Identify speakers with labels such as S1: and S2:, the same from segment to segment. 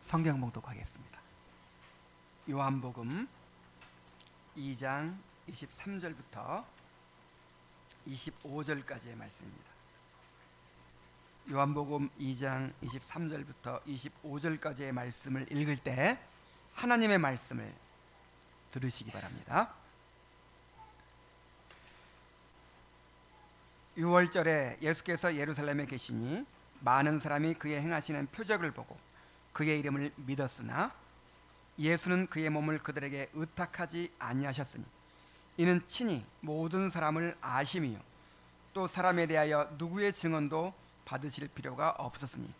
S1: 성경 봉독하겠습니다. 요한복음 2장 23절부터 25절까지의 말씀입니다. 요한복음 2장 23절부터 25절까지의 말씀을 읽을 때 하나님의 말씀을 들으시기 바랍니다. 6월절에 예수께서 예루살렘에 계시니 많은 사람이 그의 행하시는 표적을 보고 그의 이름을 믿었으나 예수는 그의 몸을 그들에게 의탁하지 아니하셨으니 이는 친히 모든 사람을 아심이요 또 사람에 대하여 누구의 증언도 받으실 필요가 없었으니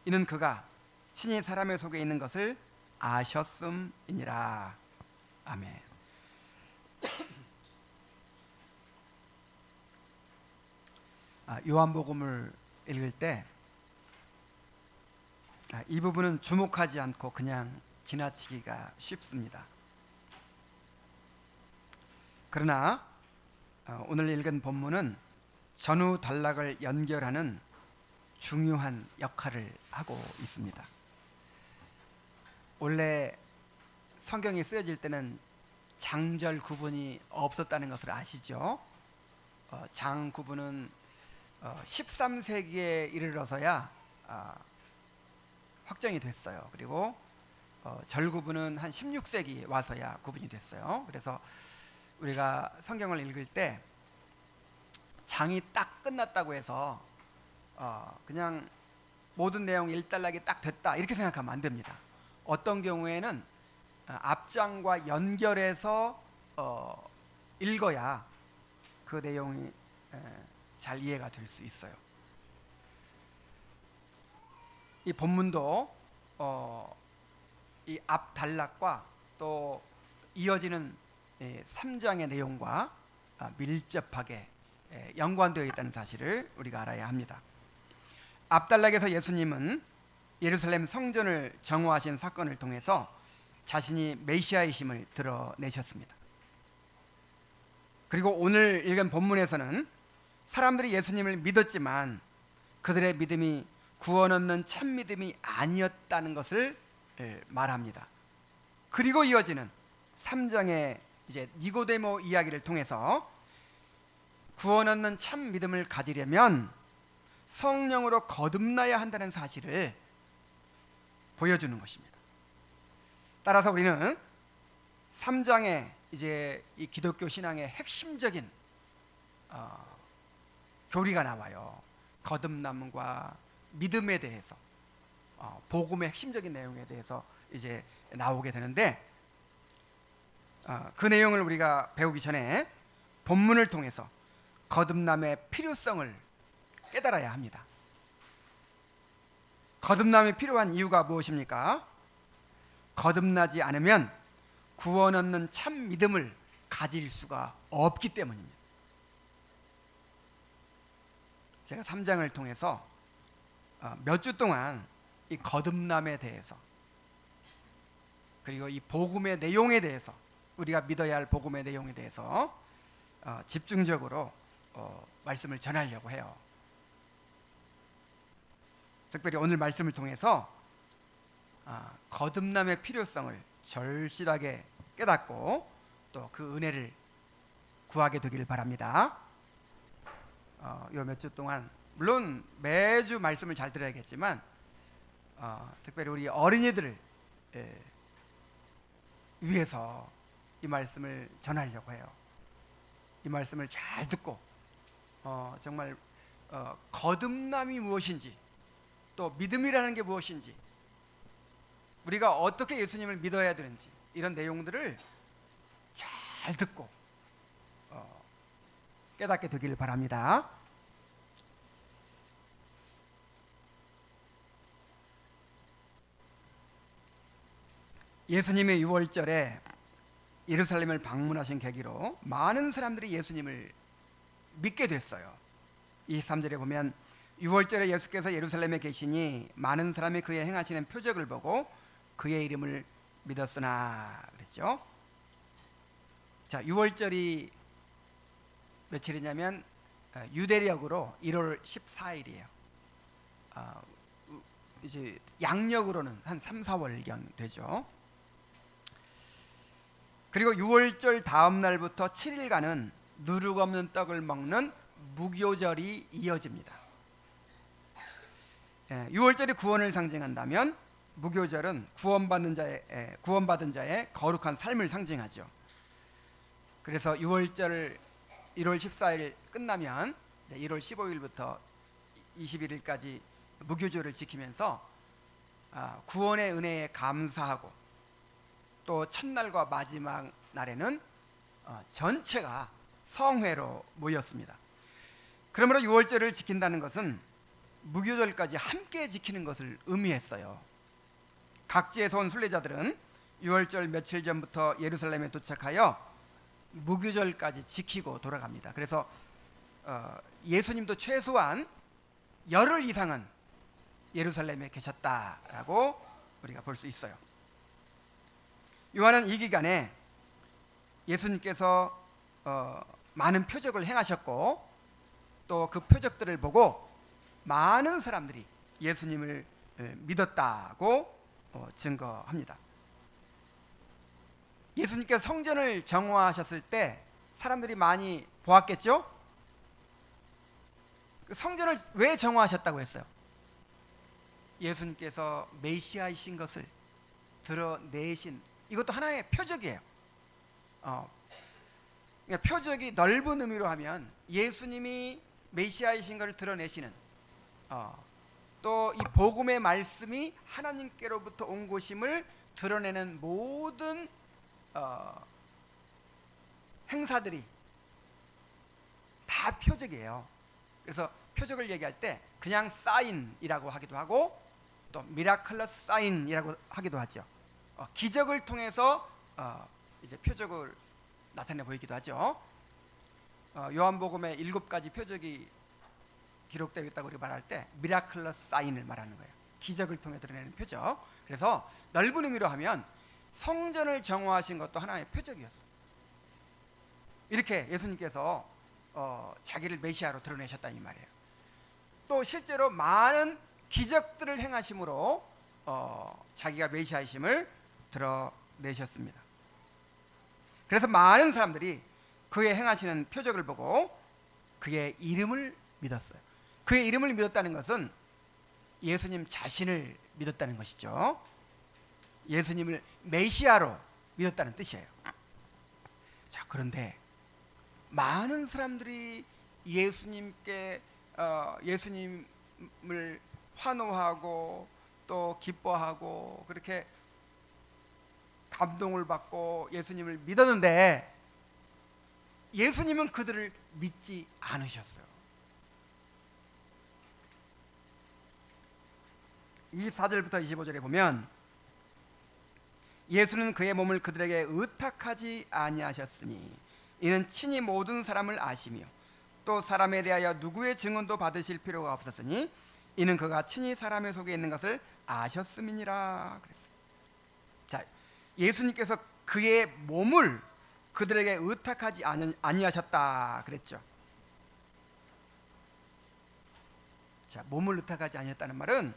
S1: 이는 그가 친히 사람의 속에 있는 것을 아셨음이니라. 아멘. 요한복음을 읽을 때 이 부분은 주목하지 않고 그냥 지나치기가 쉽습니다. 그러나 오늘 읽은 본문은 전후 단락을 연결하는 중요한 역할을 하고 있습니다. 원래 성경이 쓰여질 때는 장절 구분이 없었다는 것을 아시죠? 장 구분은 13세기에 이르러서야 확정이 됐어요. 그리고 절 구분은 한 16세기 와서야 구분이 됐어요. 그래서 우리가 성경을 읽을 때 장이 딱 끝났다고 해서 그냥 모든 내용 일단락이 딱 됐다 이렇게 생각하면 안 됩니다. 어떤 경우에는 앞장과 연결해서 읽어야 그 내용이 잘 이해가 될 수 있어요. 이 본문도 이 앞 단락과 또 이어지는 3장의 내용과 밀접하게 연관되어 있다는 사실을 우리가 알아야 합니다. 앞 단락에서 예수님은 예루살렘 성전을 정화하신 사건을 통해서 자신이 메시아이심을 드러내셨습니다. 그리고 오늘 읽은 본문에서는 사람들이 예수님을 믿었지만 그들의 믿음이 구원 얻는 참 믿음이 아니었다는 것을 말합니다. 그리고 이어지는 3장의 이제 니고데모 이야기를 통해서 구원 얻는 참 믿음을 가지려면 성령으로 거듭나야 한다는 사실을 보여주는 것입니다. 따라서 우리는 3장에 이제 이 기독교 신앙의 핵심적인 교리가 나와요. 거듭남과 믿음에 대해서 복음의 핵심적인 내용에 대해서 이제 나오게 되는데 그 내용을 우리가 배우기 전에 본문을 통해서 거듭남의 필요성을 깨달아야 합니다. 거듭남이 필요한 이유가 무엇입니까? 거듭나지 않으면 구원 얻는 참 믿음을 가질 수가 없기 때문입니다. 제가 3장을 통해서 몇 주 동안 이 거듭남에 대해서 그리고 이 복음의 내용에 대해서 우리가 믿어야 할 복음의 내용에 대해서 집중적으로 말씀을 전하려고 해요. 특별히 오늘 말씀을 통해서 거듭남의 필요성을 절실하게 깨닫고 또 그 은혜를 구하게 되길 바랍니다. 요 몇 주 동안 물론 매주 말씀을 잘 들어야겠지만 특별히 우리 어린이들을 위해서 이 말씀을 전하려고 해요. 이 말씀을 잘 듣고 정말 거듭남이 무엇인지 또 믿음이라는 게 무엇인지 우리가 어떻게 예수님을 믿어야 되는지 이런 내용들을 잘 듣고 깨닫게 되기를 바랍니다. 예수님의 6월절에 예루살렘을 방문하신 계기로 많은 사람들이 예수님을 믿게 됐어요. 23절에 보면 6월절에 예수께서 예루살렘에 계시니 많은 사람이 그의 행하시는 표적을 보고 그의 이름을 믿었으나 그랬죠. 자, 6월절이 며칠이냐면 유대력으로 1월 14일이에요. 이제 양력으로는 한 3, 4월경 되죠. 그리고 6월절 다음 날부터 7일간은 누룩 없는 떡을 먹는 무교절이 이어집니다. 6월절이 구원을 상징한다면 무교절은 구원받은 자의 거룩한 삶을 상징하죠. 그래서 6월절 1월 14일 끝나면 1월 15일부터 21일까지 무교절을 지키면서 구원의 은혜에 감사하고 또 첫날과 마지막 날에는 전체가 성회로 모였습니다. 그러므로 6월절을 지킨다는 것은 무교절까지 함께 지키는 것을 의미했어요. 각지에서 온 순례자들은 6월절 며칠 전부터 예루살렘에 도착하여 무교절까지 지키고 돌아갑니다. 그래서 예수님도 최소한 열흘 이상은 예루살렘에 계셨다라고 우리가 볼 수 있어요. 요한은 이 기간에 예수님께서 많은 표적을 행하셨고 또 그 표적들을 보고 많은 사람들이 예수님을 믿었다고 증거합니다. 예수님께서 성전을 정화하셨을 때 사람들이 많이 보았겠죠? 성전을 왜 정화하셨다고 했어요? 예수님께서 메시아이신 것을 드러내신, 이것도 하나의 표적이에요. 그러니까 표적이 넓은 의미로 하면 예수님이 메시아이신 것을 드러내시는, 또 이 복음의 말씀이 하나님께로부터 온 것임을 드러내는 모든 행사들이 다 표적이에요. 그래서 표적을 얘기할 때 그냥 사인이라고 하기도 하고 또 미라클러스 사인이라고 하기도 하죠. 기적을 통해서 이제 표적을 나타내 보이기도 하죠. 요한복음에 7가지 표적이 기록되어 있다고 우리가 말할 때 미라클러스 사인을 말하는 거예요. 기적을 통해 드러내는 표적. 그래서 넓은 의미로 하면 성전을 정화하신 것도 하나의 표적이었어요. 이렇게 예수님께서 자기를 메시아로 드러내셨다는 말이에요. 또 실제로 많은 기적들을 행하심으로 자기가 메시아이심을 드러내셨습니다. 그래서 많은 사람들이 그의 행하시는 표적을 보고 그의 이름을 믿었어요. 그의 이름을 믿었다는 것은 예수님 자신을 믿었다는 것이죠. 예수님을 메시아로 믿었다는 뜻이에요. 자, 그런데 많은 사람들이 예수님을 환호하고 또 기뻐하고 그렇게 감동을 받고 예수님을 믿었는데 예수님은 그들을 믿지 않으셨어요. 24절부터 25절에 보면 예수는 그의 몸을 그들에게 의탁하지 아니하셨으니 이는 친히 모든 사람을 아시며 또 사람에 대하여 누구의 증언도 받으실 필요가 없었으니 이는 그가 친히 사람의 속에 있는 것을 아셨음이니라 그랬어요. 자, 예수님께서 그의 몸을 그들에게 의탁하지 아니하셨다 그랬죠. 자, 몸을 의탁하지 아니하셨다는 말은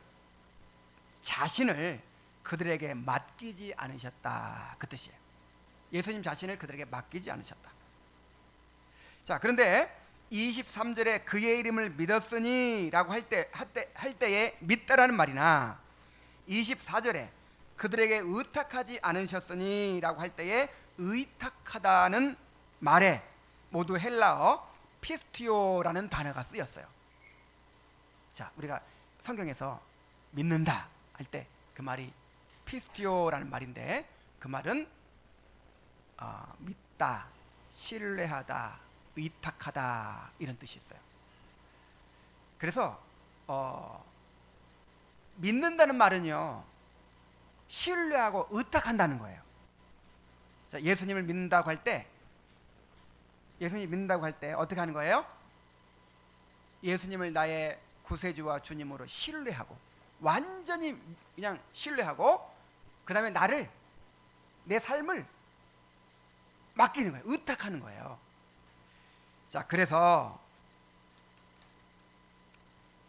S1: 자신을 그들에게 맡기지 않으셨다 그 뜻이에요. 예수님 자신을 그들에게 맡기지 않으셨다. 자, 그런데 23절에 그의 이름을 믿었으니 라고 할 때에 믿다라는 말이나 24절에 그들에게 의탁하지 않으셨으니 라고 할 때에 의탁하다는 말에 모두 헬라어 피스티오라는 단어가 쓰였어요. 자, 우리가 성경에서 믿는다 할 때 그 말이 피스티오라는 말인데 그 말은 믿다, 신뢰하다, 의탁하다 이런 뜻이 있어요. 그래서 믿는다는 말은요 신뢰하고 의탁한다는 거예요. 자, 예수님을 믿는다고 할 때 어떻게 하는 거예요? 예수님을 나의 구세주와 주님으로 신뢰하고 완전히 그냥 신뢰하고 그 다음에 내 삶을 맡기는 거예요. 의탁하는 거예요. 자, 그래서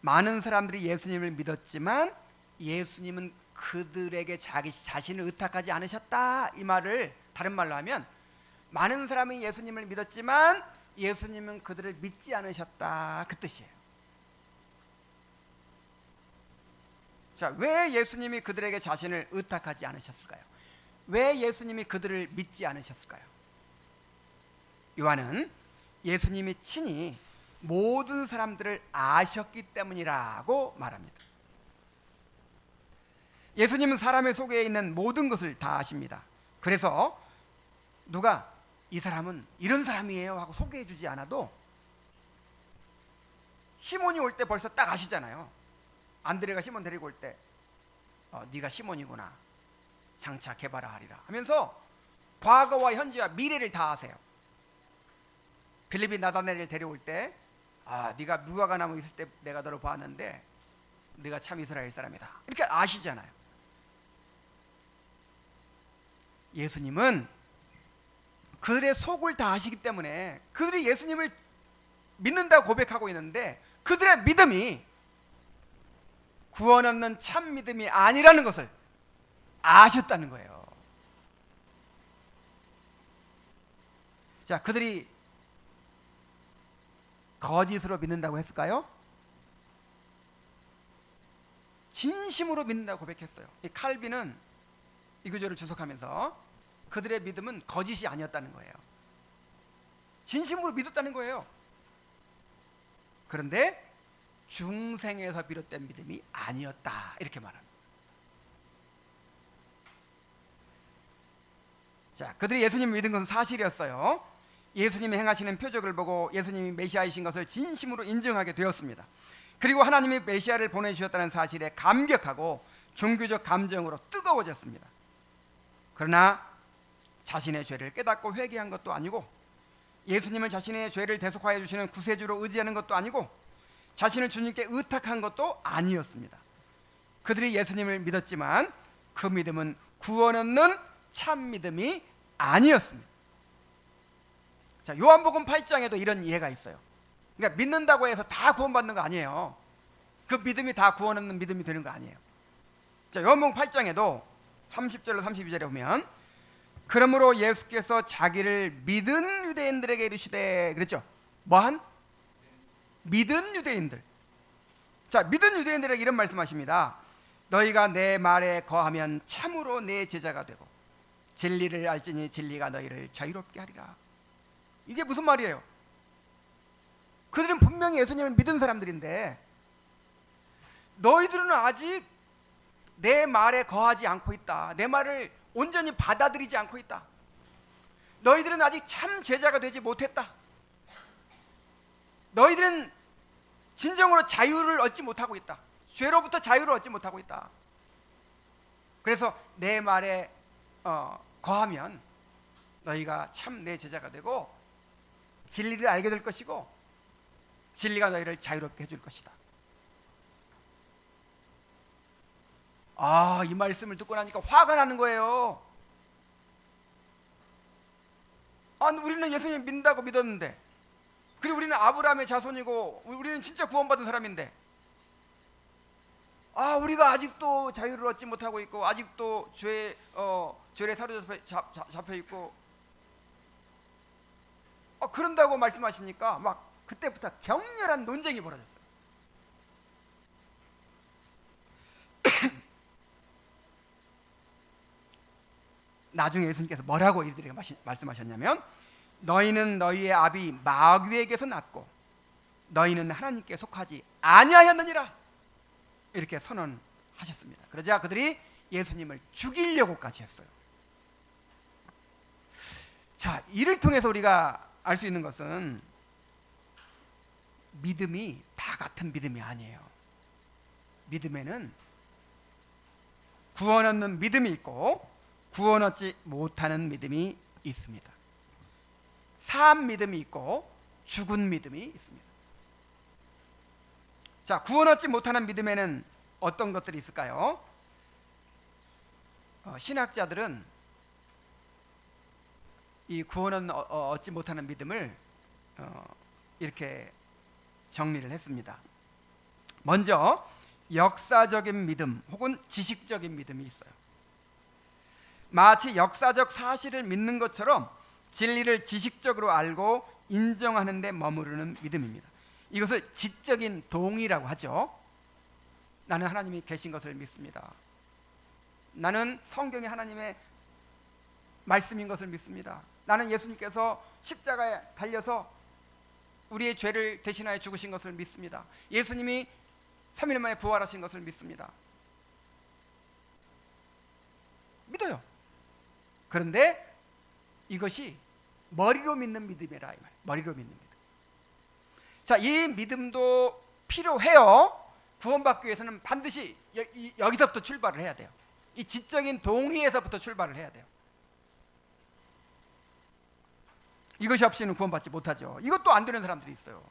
S1: 많은 사람들이 예수님을 믿었지만 예수님은 그들에게 자기 자신을 의탁하지 않으셨다, 이 말을 다른 말로 하면 많은 사람이 예수님을 믿었지만 예수님은 그들을 믿지 않으셨다, 그 뜻이에요. 자, 왜 예수님이 그들에게 자신을 의탁하지 않으셨을까요? 왜 예수님이 그들을 믿지 않으셨을까요? 요한은 예수님이 친히 모든 사람들을 아셨기 때문이라고 말합니다. 예수님은 사람의 속에 있는 모든 것을 다 아십니다. 그래서 누가 이 사람은 이런 사람이에요 하고 소개해 주지 않아도 시몬이 올 때 벌써 딱 아시잖아요. 안드레가 시몬 데리고 올 때 네가 시몬이구나, 장차 개발하리라 하면서 과거와 현재와 미래를 다 아세요. 빌립이 나다나엘을 데려올 때 네가 무화과 나무 있을 때 내가 너를 보았는데 네가 참 이스라엘 사람이다, 이렇게 아시잖아요. 예수님은 그들의 속을 다 아시기 때문에 그들이 예수님을 믿는다고 고백하고 있는데 그들의 믿음이 구원 얻는 참 믿음이 아니라는 것을 아셨다는 거예요. 자, 그들이 거짓으로 믿는다고 했을까요? 진심으로 믿는다고 고백했어요. 이 칼빈은 이 구절을 주석하면서 그들의 믿음은 거짓이 아니었다는 거예요. 진심으로 믿었다는 거예요. 그런데 중생에서 비롯된 믿음이 아니었다, 이렇게 말합니다. 자, 그들이 예수님을 믿은 것은 사실이었어요. 예수님이 행하시는 표적을 보고 예수님이 메시아이신 것을 진심으로 인정하게 되었습니다. 그리고 하나님이 메시아를 보내주셨다는 사실에 감격하고 종교적 감정으로 뜨거워졌습니다. 그러나 자신의 죄를 깨닫고 회개한 것도 아니고 예수님을 자신의 죄를 대속하여 주시는 구세주로 의지하는 것도 아니고 자신을 주님께 의탁한 것도 아니었습니다. 그들이 예수님을 믿었지만 그 믿음은 구원 얻는 참 믿음이 아니었습니다. 자, 요한복음 8장에도 이런 이해가 있어요. 그러니까 믿는다고 해서 다 구원받는 거 아니에요. 그 믿음이 다 구원 얻는 믿음이 되는 거 아니에요. 자, 요한복음 8장에도 30절로 32절에 보면 그러므로 예수께서 자기를 믿은 유대인들에게 이르시되, 그랬죠? 뭐한? 믿은 유대인들. 자, 믿은 유대인들에게 이런 말씀하십니다. 너희가 내 말에 거하면 참으로 내 제자가 되고 진리를 알지니 진리가 너희를 자유롭게 하리라. 이게 무슨 말이에요? 그들은 분명히 예수님을 믿은 사람들인데 너희들은 아직 내 말에 거하지 않고 있다. 내 말을 온전히 받아들이지 않고 있다. 너희들은 아직 참 제자가 되지 못했다. 너희들은 진정으로 자유를 얻지 못하고 있다. 죄로부터 자유를 얻지 못하고 있다. 그래서 내 말에 거하면 너희가 참 내 제자가 되고 진리를 알게 될 것이고 진리가 너희를 자유롭게 해줄 것이다. 이 말씀을 듣고 나니까 화가 나는 거예요. 우리는 예수님 믿는다고 믿었는데, 그리고 우리는 아브라함의 자손이고 우리는 진짜 구원받은 사람인데 우리가 아직도 자유를 얻지 못하고 있고 아직도 죄에 사로잡혀 있고 그런다고 말씀하시니까 막 그때부터 격렬한 논쟁이 벌어졌어요. 나중에 예수님께서 뭐라고 이들에게 말씀하셨냐면 너희는 너희의 아비 마귀에게서 났고 너희는 하나님께 속하지 아니하였느니라, 이렇게 선언하셨습니다. 그러자 그들이 예수님을 죽이려고까지 했어요. 자, 이를 통해서 우리가 알 수 있는 것은 믿음이 다 같은 믿음이 아니에요. 믿음에는 구원 얻는 믿음이 있고 구원 얻지 못하는 믿음이 있습니다. 산 믿음이 있고 죽은 믿음이 있습니다. 자, 구원 얻지 못하는 믿음에는 어떤 것들이 있을까요? 신학자들은 이 구원은 얻지 못하는 믿음을 이렇게 정리를 했습니다. 먼저 역사적인 믿음 혹은 지식적인 믿음이 있어요. 마치 역사적 사실을 믿는 것처럼 진리를 지식적으로 알고 인정하는 데 머무르는 믿음입니다. 이것을 지적인 동의라고 하죠. 나는 하나님이 계신 것을 믿습니다. 나는 성경이 하나님의 말씀인 것을 믿습니다. 나는 예수님께서 십자가에 달려서 우리의 죄를 대신하여 죽으신 것을 믿습니다. 예수님이 3일 만에 부활하신 것을 믿습니다. 믿어요. 그런데 이것이 머리로 믿는 믿음이라 이 말이에요. 머리로 믿는 믿음. 자, 이 믿음도 필요해요. 구원받기 위해서는 반드시 여기서부터 출발을 해야 돼요. 이 지적인 동의에서부터 출발을 해야 돼요. 이것이 없이는 구원받지 못하죠. 이것도 안 되는 사람들이 있어요.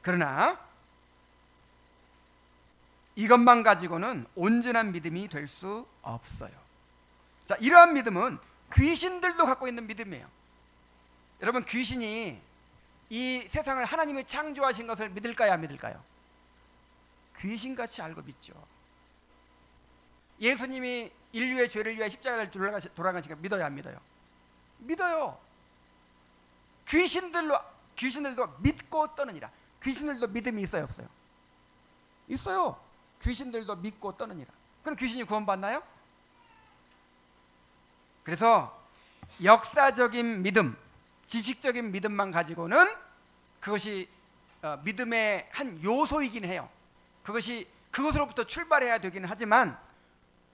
S1: 그러나 이것만 가지고는 온전한 믿음이 될 수 없어요. 자, 이러한 믿음은 귀신들도 갖고 있는 믿음이에요. 여러분, 귀신이 이 세상을 하나님이 창조하신 것을 믿을까요, 안 믿을까요? 귀신같이 알고 믿죠. 예수님이 인류의 죄를 위해 십자가를 돌아가시니까 믿어요, 안 믿어요? 믿어요. 귀신들도 믿고 떠느니라. 귀신들도 믿음이 있어요, 없어요? 있어요. 귀신들도 믿고 떠느니라. 그럼 귀신이 구원받나요? 그래서 역사적인 믿음, 지식적인 믿음만 가지고는 그것이 믿음의 한 요소이긴 해요. 그것으로부터 출발해야 되기는 하지만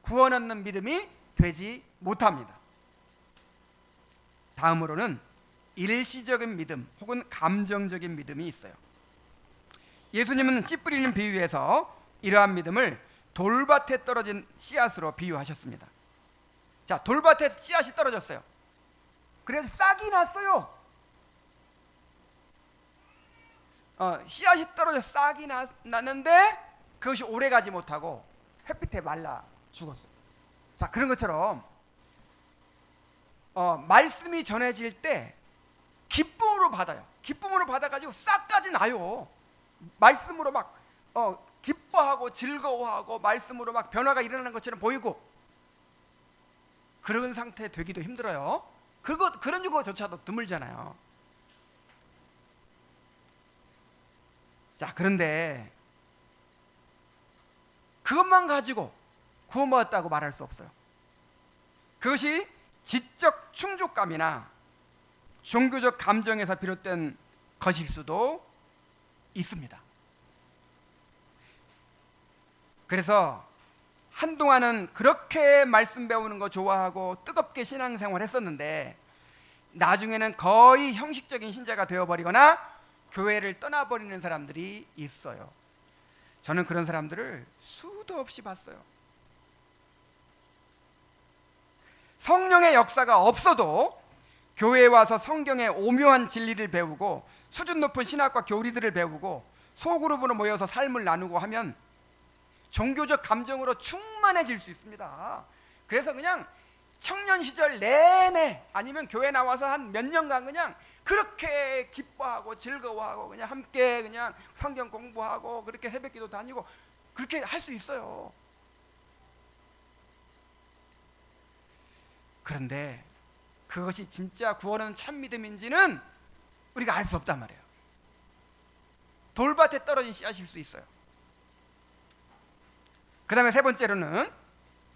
S1: 구원 얻는 믿음이 되지 못합니다. 다음으로는 일시적인 믿음 혹은 감정적인 믿음이 있어요. 예수님은 씨 뿌리는 비유에서 이러한 믿음을 돌밭에 떨어진 씨앗으로 비유하셨습니다. 자, 돌밭에 씨앗이 떨어졌어요. 그래서 싹이 났어요. 씨앗이 떨어져 싹이 났는데 그것이 오래가지 못하고 햇빛에 말라 죽었어요. 자, 그런 것처럼 말씀이 전해질 때 기쁨으로 받아요. 기쁨으로 받아가지고 싹까지 나요. 말씀으로 막 기뻐하고 즐거워하고 말씀으로 막 변화가 일어나는 것처럼 보이고, 그런 상태 되기도 힘들어요. 그런 경우조차도 드물잖아요. 자, 그런데 그것만 가지고 구원받았다고 말할 수 없어요. 그것이 지적 충족감이나 종교적 감정에서 비롯된 것일 수도 있습니다. 그래서 한동안은 그렇게 말씀 배우는 거 좋아하고 뜨겁게 신앙생활 했었는데 나중에는 거의 형식적인 신자가 되어버리거나 교회를 떠나버리는 사람들이 있어요. 저는 그런 사람들을 수도 없이 봤어요. 성령의 역사가 없어도 교회에 와서 성경의 오묘한 진리를 배우고 수준 높은 신학과 교리들을 배우고 소그룹으로 모여서 삶을 나누고 하면 종교적 감정으로 충만해질 수 있습니다. 그래서 그냥 청년 시절 내내 아니면 교회 나와서 한 몇 년간 그냥 그렇게 기뻐하고 즐거워하고 그냥 함께 그냥 성경 공부하고 그렇게 새벽기도 다니고 그렇게 할 수 있어요. 그런데 그것이 진짜 구원은 참 믿음인지는 우리가 알 수 없단 말이에요. 돌밭에 떨어진 씨앗일 수 있어요. 그 다음에 세 번째로는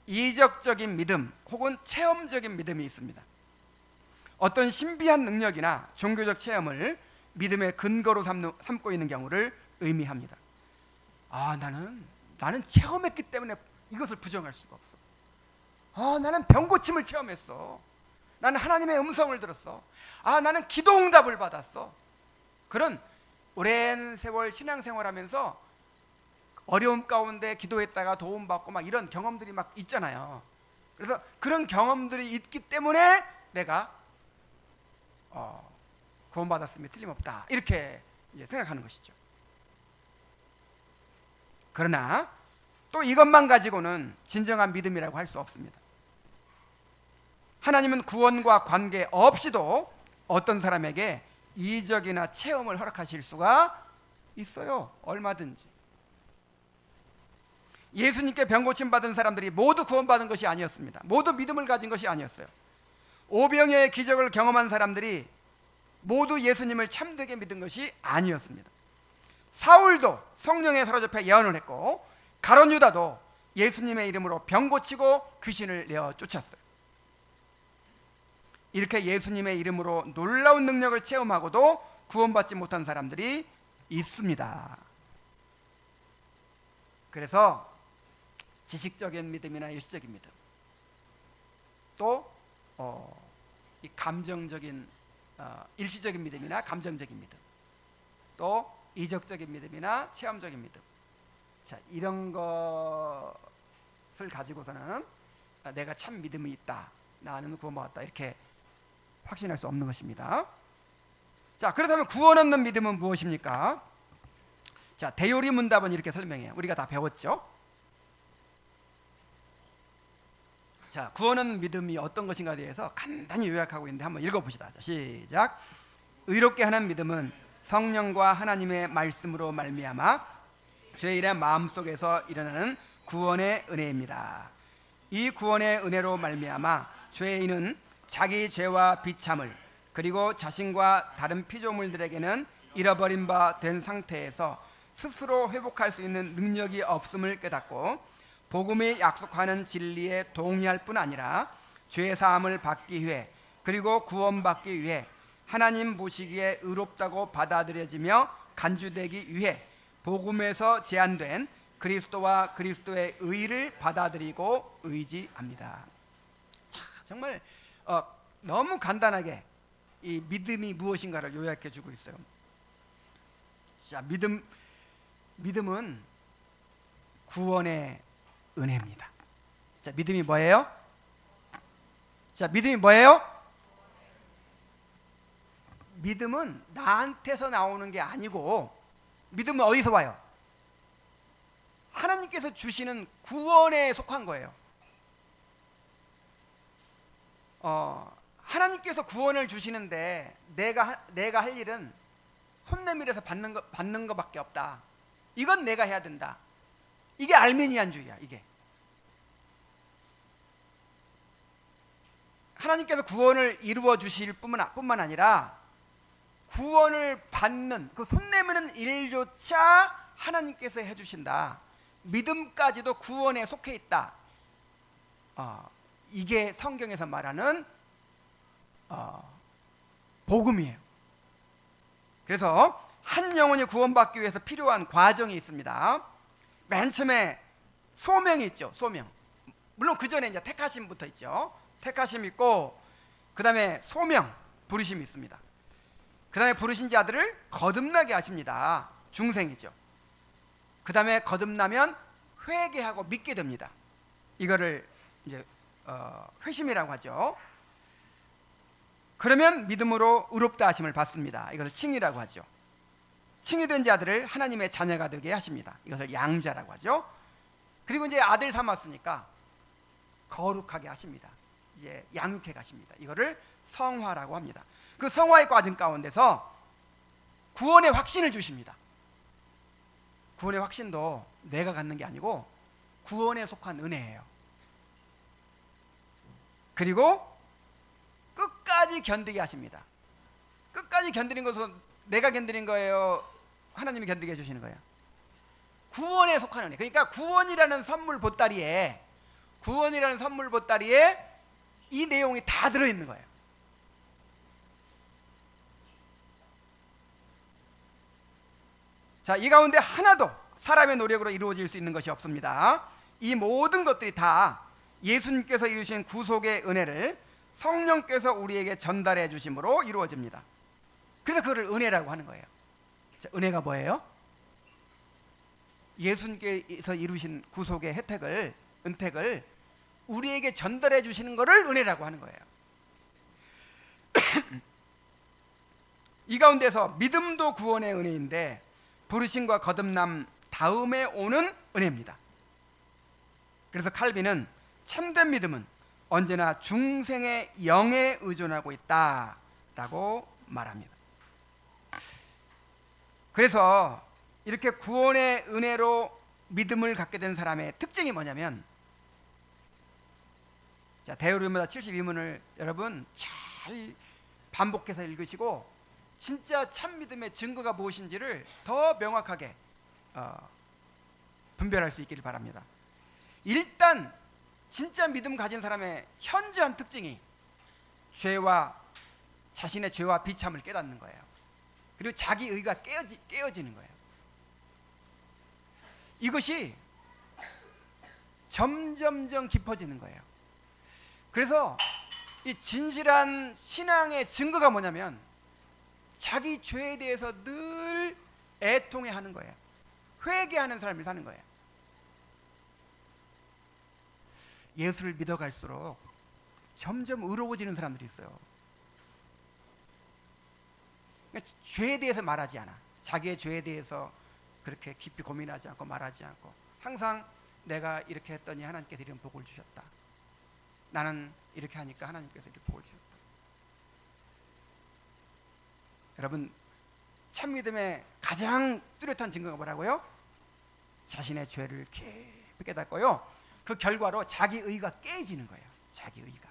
S1: 이적적인 믿음 혹은 체험적인 믿음이 있습니다. 어떤 신비한 능력이나 종교적 체험을 믿음의 근거로 삼고 있는 경우를 의미합니다. 나는 체험했기 때문에 이것을 부정할 수가 없어. 나는 병고침을 체험했어. 나는 하나님의 음성을 들었어. 나는 기도 응답을 받았어. 그런 오랜 세월 신앙생활하면서 어려움 가운데 기도했다가 도움받고 막 이런 경험들이 막 있잖아요. 그래서 그런 경험들이 있기 때문에 내가 구원받았으면 틀림없다 이렇게 이제 생각하는 것이죠. 그러나 또 이것만 가지고는 진정한 믿음이라고 할 수 없습니다. 하나님은 구원과 관계 없이도 어떤 사람에게 이적이나 체험을 허락하실 수가 있어요. 얼마든지. 예수님께 병 고침 받은 사람들이 모두 구원받은 것이 아니었습니다. 모두 믿음을 가진 것이 아니었어요. 오병이어의 기적을 경험한 사람들이 모두 예수님을 참되게 믿은 것이 아니었습니다. 사울도 성령에 사로잡혀 예언을 했고, 가룟 유다도 예수님의 이름으로 병 고치고 귀신을 내어 쫓았어요. 이렇게 예수님의 이름으로 놀라운 능력을 체험하고도 구원받지 못한 사람들이 있습니다. 그래서 지식적인 믿음이나 일시적인 믿음, 또 이 감정적인 일시적인 믿음이나 감정적인 믿음, 또 이적적인 믿음이나 체험적인 믿음, 자, 이런 것을 가지고서는 내가 참 믿음이 있다, 나는 구원받았다, 이렇게 확신할 수 없는 것입니다. 자, 그렇다면 구원 없는 믿음은 무엇입니까? 자, 대요리 문답은 이렇게 설명해요. 우리가 다 배웠죠? 자, 구원 없는 믿음이 어떤 것인가에 대해서 간단히 요약하고 있는데 한번 읽어봅시다. 자, 시작. 의롭게 하는 믿음은 성령과 하나님의 말씀으로 말미암아 죄인의 마음속에서 일어나는 구원의 은혜입니다. 이 구원의 은혜로 말미암아 죄인은 자기 죄와 비참을, 그리고 자신과 다른 피조물들에게는 잃어버린 바 된 상태에서 스스로 회복할 수 있는 능력이 없음을 깨닫고, 복음이 약속하는 진리에 동의할 뿐 아니라 죄 사함을 받기 위해, 그리고 구원받기 위해 하나님 보시기에 의롭다고 받아들여지며 간주되기 위해 복음에서 제한된 그리스도와 그리스도의 의를 받아들이고 의지합니다. 자, 정말 너무 간단하게 이 믿음이 무엇인가를 요약해 주고 있어요. 자, 믿음은 구원의 은혜입니다. 자, 믿음이 뭐예요? 자, 믿음이 뭐예요? 믿음은 나한테서 나오는 게 아니고, 믿음은 어디서 와요? 하나님께서 주시는 구원에 속한 거예요. 하나님께서 구원을 주시는데 내가 할 일은 손 내밀어서 받는 것밖에 없다. 이건 내가 해야 된다. 이게 알메니안주의야. 이게 하나님께서 구원을 이루어 주실 뿐만 아니라 구원을 받는 그 손 내미는 일조차 하나님께서 해주신다. 믿음까지도 구원에 속해 있다. 이게 성경에서 말하는 복음이에요. 그래서 한 영혼이 구원받기 위해서 필요한 과정이 있습니다. 맨 처음에 소명이 있죠. 소명. 물론 그 전에 이제 택하심부터 있죠. 택하심 있고, 그 다음에 소명, 부르심이 있습니다. 그 다음에 부르신 자들을 거듭나게 하십니다. 중생이죠. 그 다음에 거듭나면 회개하고 믿게 됩니다. 이거를 이제 회심이라고 하죠. 그러면 믿음으로 의롭다 하심을 받습니다. 이것을 칭의라고 하죠. 칭의된 자들을 하나님의 자녀가 되게 하십니다. 이것을 양자라고 하죠. 그리고 이제 아들 삼았으니까 거룩하게 하십니다. 이제 양육해 가십니다. 이거를 성화라고 합니다. 그 성화의 과정 가운데서 구원의 확신을 주십니다. 구원의 확신도 내가 갖는 게 아니고 구원에 속한 은혜예요. 그리고 끝까지 견디게 하십니다. 끝까지 견디는 것은 내가 견디는 거예요? 하나님이 견디게 해주시는 거예요? 구원에 속한 은혜. 그러니까 구원이라는 선물 보따리에 이 내용이 다 들어있는 거예요. 자, 이 가운데 하나도 사람의 노력으로 이루어질 수 있는 것이 없습니다. 이 모든 것들이 다 예수님께서 이루신 구속의 은혜를 성령께서 우리에게 전달해 주심으로 이루어집니다. 그래서 그걸 은혜라고 하는 거예요. 자, 은혜가 뭐예요? 예수님께서 이루신 구속의 은택을 우리에게 전달해 주시는 것을 은혜라고 하는 거예요. 이 가운데서 믿음도 구원의 은혜인데 부르심과 거듭남 다음에 오는 은혜입니다. 그래서 칼빈은 참된 믿음은 언제나 중생의 영에 의존하고 있다라고 말합니다. 그래서 이렇게 구원의 은혜로 믿음을 갖게 된 사람의 특징이 뭐냐면, 자, 대우림마다 72문을 여러분 잘 반복해서 읽으시고 진짜 참 믿음의 증거가 무엇인지를 더 명확하게 분별할 수 있기를 바랍니다. 일단 진짜 믿음 가진 사람의 현저한 특징이 자신의 죄와 비참을 깨닫는 거예요. 그리고 자기 의가 깨어지는 거예요. 이것이 점점점 깊어지는 거예요. 그래서 이 진실한 신앙의 증거가 뭐냐면 자기 죄에 대해서 늘 애통해하는 거예요. 회개하는 삶을 사는 거예요. 예수를 믿어갈수록 점점 의로워지는 사람들이 있어요. 그러니까 죄에 대해서 말하지 않아. 자기의 죄에 대해서 그렇게 깊이 고민하지 않고 말하지 않고 항상 내가 이렇게 했더니 하나님께서 이런 복을 주셨다. 나는 이렇게 하니까 하나님께서 이렇게 복을 주셨다. 여러분, 참 믿음의 가장 뚜렷한 증거가 뭐라고요? 자신의 죄를 깊이 깨닫고요, 그 결과로 자기 의가 깨지는 거예요. 자기 의가.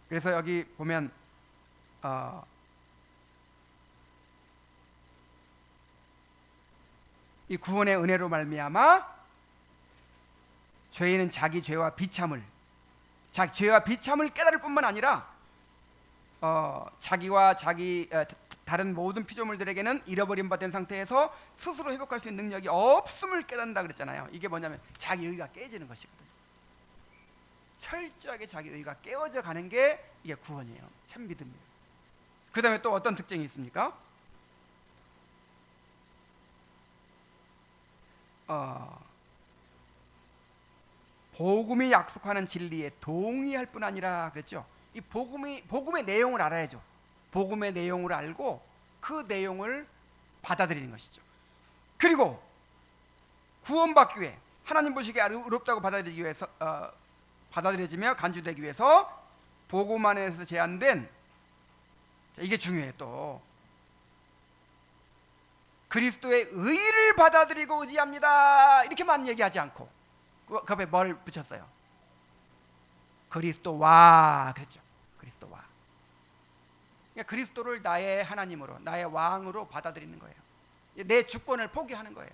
S1: 그래서 여기 보면 이 구원의 은혜로 말미암아 죄인은 자기 죄와 비참을 깨달을 뿐만 아니라 자기와 다른 모든 피조물들에게는 잃어버린 바 된 상태에서 스스로 회복할 수 있는 능력이 없음을 깨닫는다 그랬잖아요. 이게 뭐냐면 자기 의가 깨지는 것이거든요. 철저하게 자기 의가 깨어져 가는 게 이게 구원이에요. 참 믿음이에요. 그 다음에 또 어떤 특징이 있습니까? 복음이 약속하는 진리에 동의할 뿐 아니라 그랬죠. 이 복음의 내용을 알아야죠. 복음의 내용을 알고 그 내용을 받아들이는 것이죠. 그리고 구원받기 위해 하나님 보시기에 의롭다고 받아들여지며 간주되기 위해서 복음 안에서 제한된, 이게 중요해요. 또 그리스도의 의를 받아들이고 의지합니다 이렇게만 얘기하지 않고 그 앞에 뭘 붙였어요? 그리스도와 그랬죠. 그리스도와. 그러니까 그리스도를 나의 하나님으로, 나의 왕으로 받아들이는 거예요. 내 주권을 포기하는 거예요.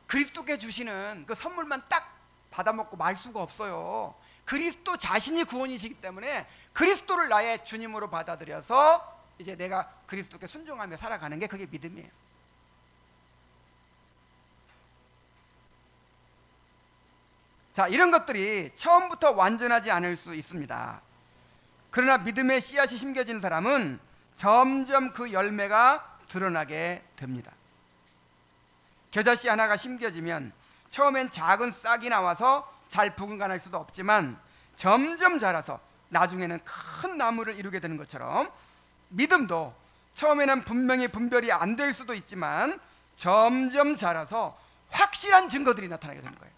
S1: 그리스도께 주시는 그 선물만 딱 받아먹고 말 수가 없어요. 그리스도 자신이 구원이시기 때문에 그리스도를 나의 주님으로 받아들여서 이제 내가 그리스도께 순종하며 살아가는 게 그게 믿음이에요. 자, 이런 것들이 처음부터 완전하지 않을 수 있습니다. 그러나 믿음의 씨앗이 심겨진 사람은 점점 그 열매가 드러나게 됩니다. 겨자씨 하나가 심겨지면 처음엔 작은 싹이 나와서 잘 부근간할 수도 없지만 점점 자라서 나중에는 큰 나무를 이루게 되는 것처럼 믿음도 처음에는 분명히 분별이 안 될 수도 있지만 점점 자라서 확실한 증거들이 나타나게 되는 거예요.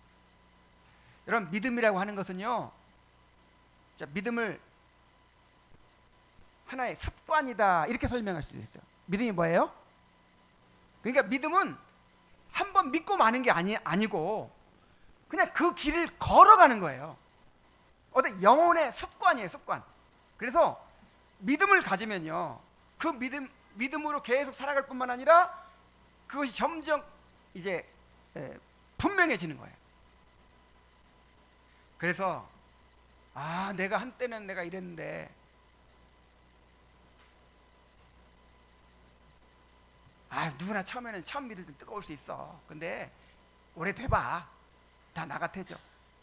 S1: 여러분, 믿음이라고 하는 것은요, 자, 믿음을 하나의 습관이다 이렇게 설명할 수도 있어요. 믿음이 뭐예요? 그러니까 믿음은 한번 믿고 마는 게 아니고 그냥 그 길을 걸어가는 거예요. 어떤 영혼의 습관이에요. 습관. 그래서 믿음을 가지면요, 그 믿음으로 계속 살아갈 뿐만 아니라 그것이 점점 이제 분명해지는 거예요. 그래서 내가 한때는 내가 이랬는데 누구나 처음에는 처음 믿을 때 뜨거울 수 있어. 근데 오래 돼봐 다 나 같아져.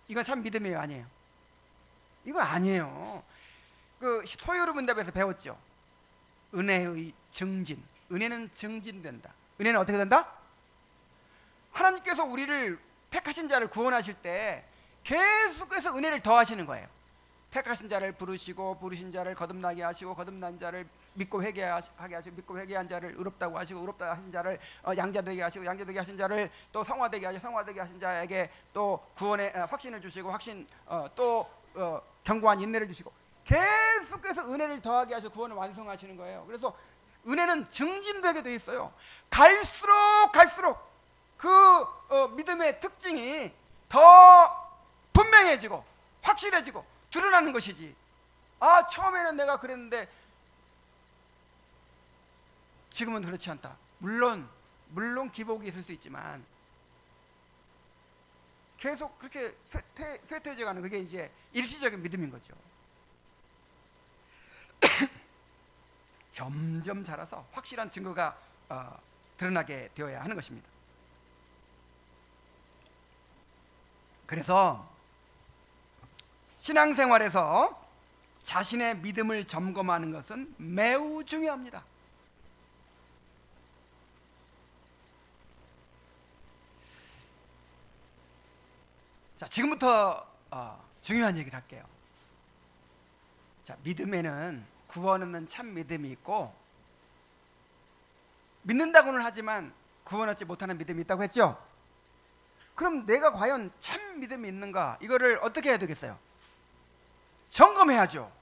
S1: 이건 참 믿음이에요, 아니에요? 이건 아니에요. 그 소요르문답에서 배웠죠. 은혜의 증진. 은혜는 증진된다. 은혜는 어떻게 된다? 하나님께서 우리를 택하신 자를 구원하실 때 계속해서 은혜를 더하시는 거예요. 택하신 자를 부르신 자를 거듭나게 하시고, 거듭난 자를 믿고 회개하게 하시고, 믿고 회개한 자를 의롭다고 하시고, 의롭다 하신 자를 양자되게 하시고, 양자되게 하신 자를 또 성화되게 하시고, 성화되게 하신 자에게 또 구원의 확신을 주시고, 또 견고한 인내를 주시고, 계속해서 은혜를 더하게 하셔 구원을 완성하시는 거예요. 그래서 은혜는 증진되게 돼 있어요. 갈수록 그 믿음의 특징이 더 분명해지고 확실해지고 드러나는 것이지. 아, 처음에는 내가 그랬는데 지금은 그렇지 않다. 물론 기복이 있을 수 있지만 계속 그렇게 쇠퇴해져가는 그게 이제 일시적인 믿음인 거죠. 점점 자라서 확실한 증거가 드러나게 되어야 하는 것입니다. 그래서 신앙생활에서 자신의 믿음을 점검하는 것은 매우 중요합니다. 자, 지금부터 중요한 얘기를 할게요. 자, 믿음에는 구원 없는 참 믿음이 있고, 믿는다고는 하지만 구원 얻지 못하는 믿음이 있다고 했죠. 그럼 내가 과연 참 믿음이 있는가, 이거를 어떻게 해야 되겠어요? 점검해야죠.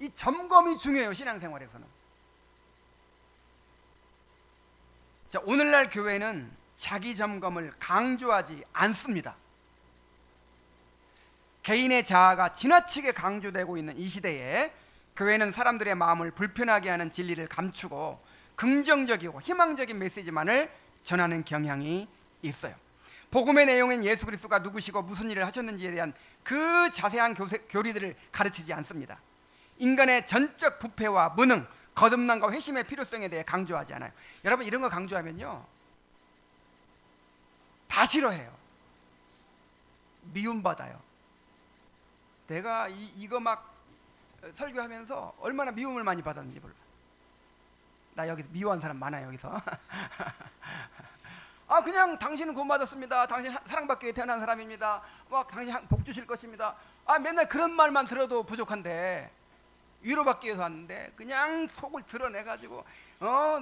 S1: 이 점검이 중요해요, 신앙생활에서는. 자, 오늘날 교회는 자기 점검을 강조하지 않습니다. 개인의 자아가 지나치게 강조되고 있는 이 시대에 교회는 사람들의 마음을 불편하게 하는 진리를 감추고 긍정적이고 희망적인 메시지만을 전하는 경향이 있어요. 복음의 내용인 예수 그리스도가 누구시고 무슨 일을 하셨는지에 대한 그 자세한 교리들을 가르치지 않습니다. 인간의 전적 부패와 무능, 거듭남과 회심의 필요성에 대해 강조하지 않아요. 여러분, 이런 거 강조하면요, 다 싫어해요. 미움받아요. 내가 이거 막 설교하면서 얼마나 미움을 많이 받았는지 몰라. 나 여기서 미워한 사람 많아요, 여기서. 아, 그냥 당신은 구원받았습니다. 당신 사랑받기 위해 태어난 사람입니다. 막 당신 복 주실 것입니다. 아, 맨날 그런 말만 들어도 부족한데, 위로받기 위해서 왔는데 그냥 속을 드러내가지고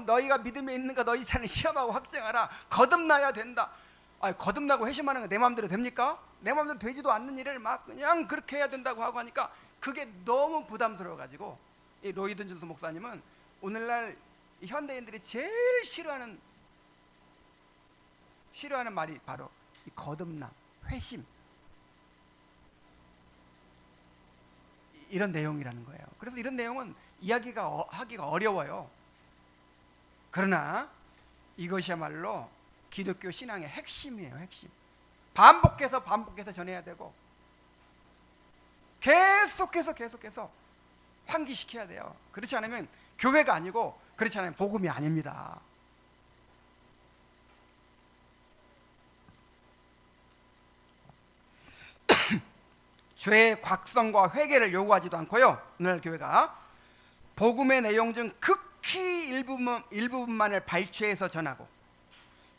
S1: 너희가 믿음에 있는가 너희 자는 시험하고 확증하라. 거듭나야 된다. 아, 거듭나고 회심하는 거 내 마음대로 됩니까? 내 마음대로 되지도 않는 일을 막 그냥 그렇게 해야 된다고 하고 하니까 그게 너무 부담스러워가지고, 이 로이든 준수 목사님은 오늘날 이 현대인들이 제일 싫어하는 말이 바로 이 거듭남, 회심, 이런 내용이라는 거예요. 그래서 이런 내용은 하기가 어려워요. 그러나 이것이야말로 기독교 신앙의 핵심이에요, 핵심. 반복해서 전해야 되고 계속해서 환기시켜야 돼요. 그렇지 않으면 교회가 아니고, 그렇지 않으면 복음이 아닙니다. 죄의 곽성과 회개를 요구하지도 않고요, 오늘 교회가 복음의 내용 중 극히 일부분만을 발췌해서 전하고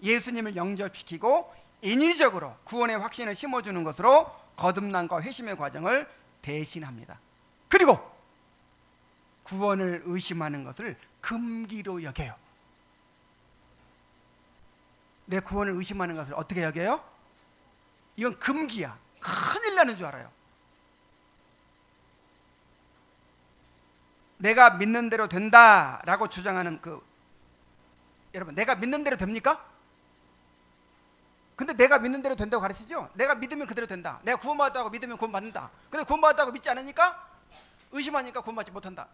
S1: 예수님을 영접시키고 인위적으로 구원의 확신을 심어주는 것으로 거듭남과 회심의 과정을 대신합니다. 그리고 구원을 의심하는 것을 금기로 여겨요. 내 구원을 의심하는 것을 어떻게 여겨요? 이건 금기야. 큰일 나는 줄 알아요. 내가 믿는 대로 된다라고 주장하는 여러분, 내가 믿는 대로 됩니까? 근데 내가 믿는 대로 된다고 가르치죠? 내가 믿으면 그대로 된다. 내가 구원받았다고 믿으면 구원받는다. 근데 구원받았다고 믿지 않으니까, 의심하니까 구원받지 못한다.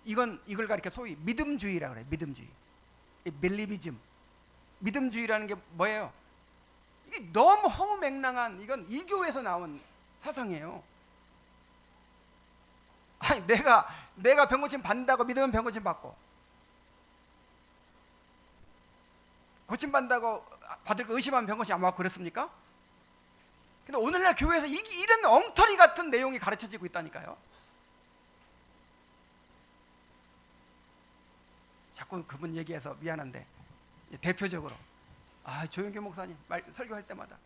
S1: 이걸 가리켜 소위 믿음주의라고 그래요. 믿음주의. 빌리비즘. 믿음주의라는 게 뭐예요? 이게 너무 허무맹랑한, 이건 이교에서 나온 사상이에요. 아니, 내가 병고침 받는다고 믿으면 병고침 받고, 고침 받는다고 받을 거 의심하면 병고침 안 받고 그랬습니까? 근데 오늘날 교회에서 이런 엉터리 같은 내용이 가르쳐지고 있다니까요. 자꾸 그분 얘기해서 미안한데, 대표적으로 조영규 목사님 설교할 때마다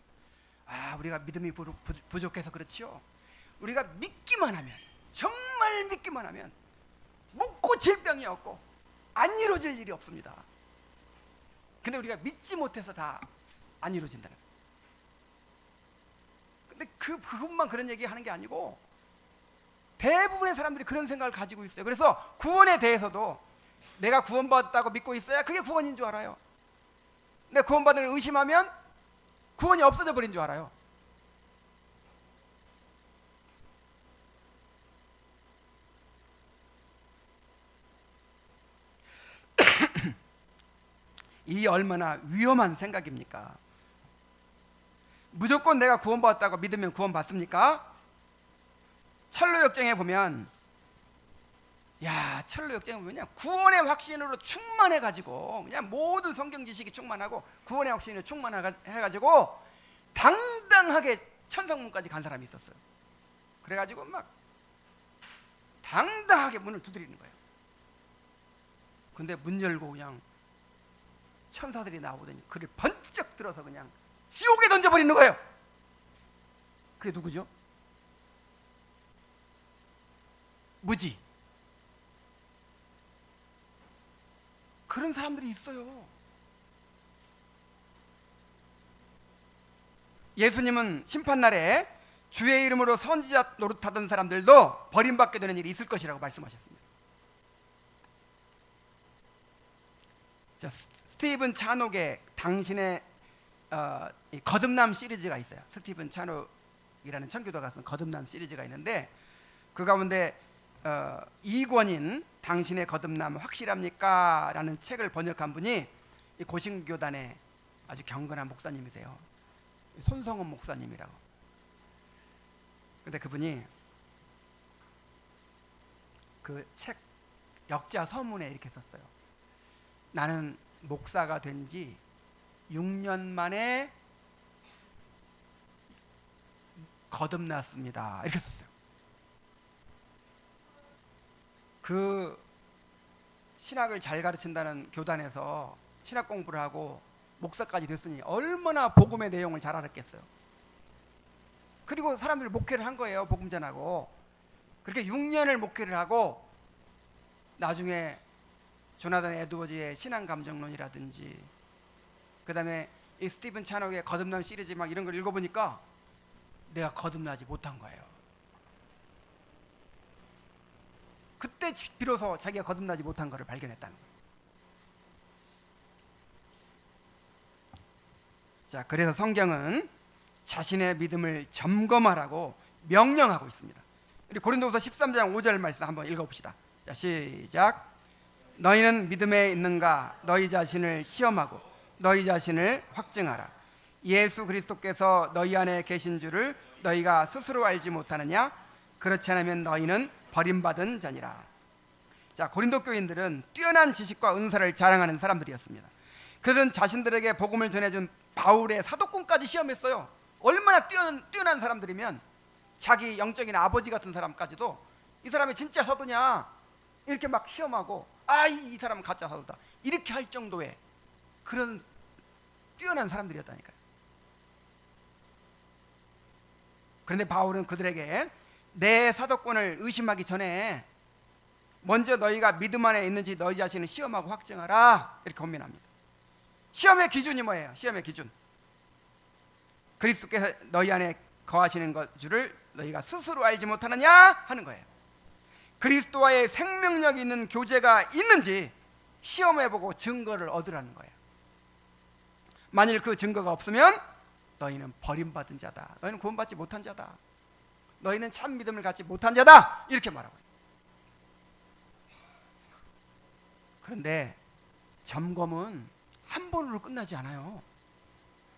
S1: 우리가 믿음이 부족해서 그렇지요. 우리가 믿기만 하면, 정말 믿기만 하면 못 고칠 병이 없고 안 이루어질 일이 없습니다. 근데 우리가 믿지 못해서 다 안 이루어진다는 거예요. 근데 그분만 그런 얘기 하는 게 아니고 대부분의 사람들이 그런 생각을 가지고 있어요. 그래서 구원에 대해서도 내가 구원받았다고 믿고 있어야 그게 구원인 줄 알아요. 근데 구원받은 걸 의심하면 구원이 없어져 버린 줄 알아요. 이 얼마나 위험한 생각입니까? 무조건 내가 구원받았다고 믿으면 구원받습니까? 철로 역정에 보면 철로 역정에 보면 그냥 구원의 확신으로 충만해가지고 그냥 모든 성경 지식이 충만하고 구원의 확신으로 충만해가지고 당당하게 천성문까지 간 사람이 있었어요. 그래가지고 막 당당하게 문을 두드리는 거예요. 근데 문 열고 그냥 천사들이 나오더니 그를 번쩍 들어서 그냥 지옥에 던져버리는 거예요. 그게 누구죠? 무지. 그런 사람들이 있어요. 예수님은 심판날에 주의 이름으로 선지자 노릇하던 사람들도 버림받게 되는 일이 있을 것이라고 말씀하셨습니다. 자, 스티븐 차녹의 당신의 거듭남 시리즈가 있어요. 스티븐 차녹이라는 청교도가 쓴 거듭남 시리즈가 있는데 그 가운데 2권인 당신의 거듭남 확실합니까? 라는 책을 번역한 분이 이 고신교단의 아주 경건한 목사님이세요. 손성원 목사님이라고. 근데 그분이 그 책 역자 서문에 이렇게 썼어요. 나는 목사가 된 지 6년 만에 거듭났습니다. 이렇게 썼어요. 그 신학을 잘 가르친다는 교단에서 신학 공부를 하고 목사까지 됐으니 얼마나 복음의 내용을 잘 알았겠어요. 그리고 사람들 목회를 한 거예요. 복음 전하고. 그렇게 6년을 목회를 하고 나중에 조나단 에드워즈의 신앙 감정론이라든지 그 다음에 이 스티븐 차녹의 거듭남 시리즈 막 이런 걸 읽어보니까 내가 거듭나지 못한 거예요. 그때 비로소 자기가 거듭나지 못한 것을 발견했다는 거예요. 자, 그래서 성경은 자신의 믿음을 점검하라고 명령하고 있습니다. 우리 고린도후서 13장 5절 말씀 한번 읽어봅시다. 자, 시작. 너희는 믿음에 있는가? 너희 자신을 시험하고 너희 자신을 확증하라. 예수 그리스도께서 너희 안에 계신 줄을 너희가 스스로 알지 못하느냐? 그렇지 않으면 너희는 버림받은 자니라. 자, 고린도 교인들은 뛰어난 지식과 은사를 자랑하는 사람들이었습니다. 그들은 자신들에게 복음을 전해준 바울의 사도권까지 시험했어요. 얼마나 뛰어난 사람들이면 자기 영적인 아버지 같은 사람까지도 이 사람이 진짜 사도냐 이렇게 막 시험하고 이 사람은 가짜 사도다 이렇게 할 정도의 그런 뛰어난 사람들이었다니까요. 그런데 바울은 그들에게 내 사도권을 의심하기 전에 먼저 너희가 믿음 안에 있는지 너희 자신을 시험하고 확증하라 이렇게 권면합니다. 시험의 기준이 뭐예요? 시험의 기준, 그리스도께서 너희 안에 거하시는 것 줄을 너희가 스스로 알지 못하느냐 하는 거예요. 그리스도와의 생명력이 있는 교제가 있는지 시험해보고 증거를 얻으라는 거예요. 만일 그 증거가 없으면 너희는 버림받은 자다, 너희는 구원받지 못한 자다, 너희는 참 믿음을 갖지 못한 자다 이렇게 말하고 있어요. 그런데 점검은 한 번으로 끝나지 않아요.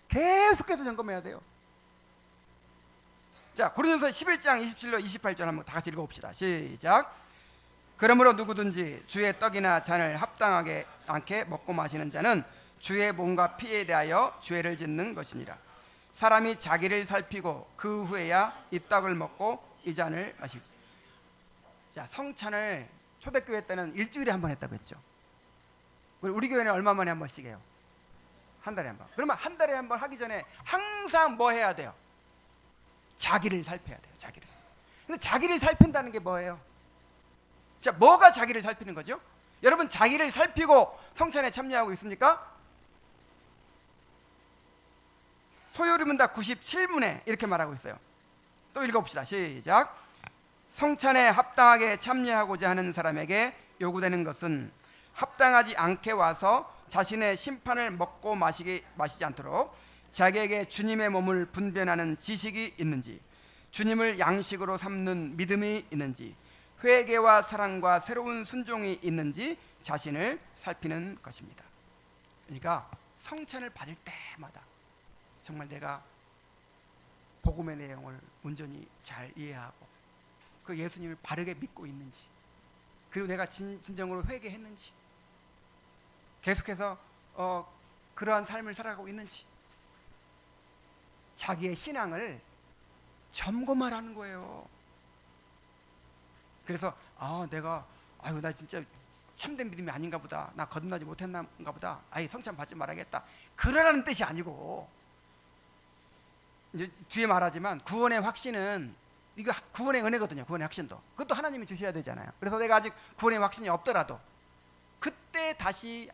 S1: 계속해서 점검해야 돼요. 자, 고린도서 11장 27로 28절 한번 다 같이 읽어봅시다. 시작. 그러므로 누구든지 주의 떡이나 잔을 합당하게 않게 먹고 마시는 자는 주의 몸과 피에 대하여 죄를 짓는 것이니라. 사람이 자기를 살피고 그 후에야 이 떡을 먹고 이 잔을 마실지. 자, 성찬을 초대교회 때는 일주일에 한 번 했다고 했죠. 우리 교회는 얼마 만에 한 번씩 해요? 한 달에 한 번. 그러면 한 달에 한 번 하기 전에 항상 뭐 해야 돼요? 자기를 살펴야 돼요. 자기를. 근데 자기를 살핀다는 게 뭐예요? 자, 뭐가 자기를 살피는 거죠? 여러분 자기를 살피고 성찬에 참여하고 있습니까? 소요리문답 97문에 이렇게 말하고 있어요. 또 읽어봅시다. 시작. 성찬에 합당하게 참여하고자 하는 사람에게 요구되는 것은 합당하지 않게 와서 자신의 심판을 먹고 마시지 않도록 자기에게 주님의 몸을 분별하는 지식이 있는지, 주님을 양식으로 삼는 믿음이 있는지, 회개와 사랑과 새로운 순종이 있는지 자신을 살피는 것입니다. 그러니까 성찬을 받을 때마다 정말 내가 복음의 내용을 온전히 잘 이해하고 그 예수님을 바르게 믿고 있는지, 그리고 내가 진정으로 회개했는지, 계속해서 그러한 삶을 살아가고 있는지, 자기의 신앙을 점검하라는 거예요. 그래서 내가 나 진짜 참된 믿음이 아닌가 보다, 나 거듭나지 못했는가 보다, 성찬 받지 말아야겠다, 그러라는 뜻이 아니고, 이제 뒤에 말하지만 구원의 확신은 이거 구원의 은혜거든요. 구원의 확신도 그것도 하나님이 주셔야 되잖아요. 그래서 내가 아직 구원의 확신이 없더라도 그때 다시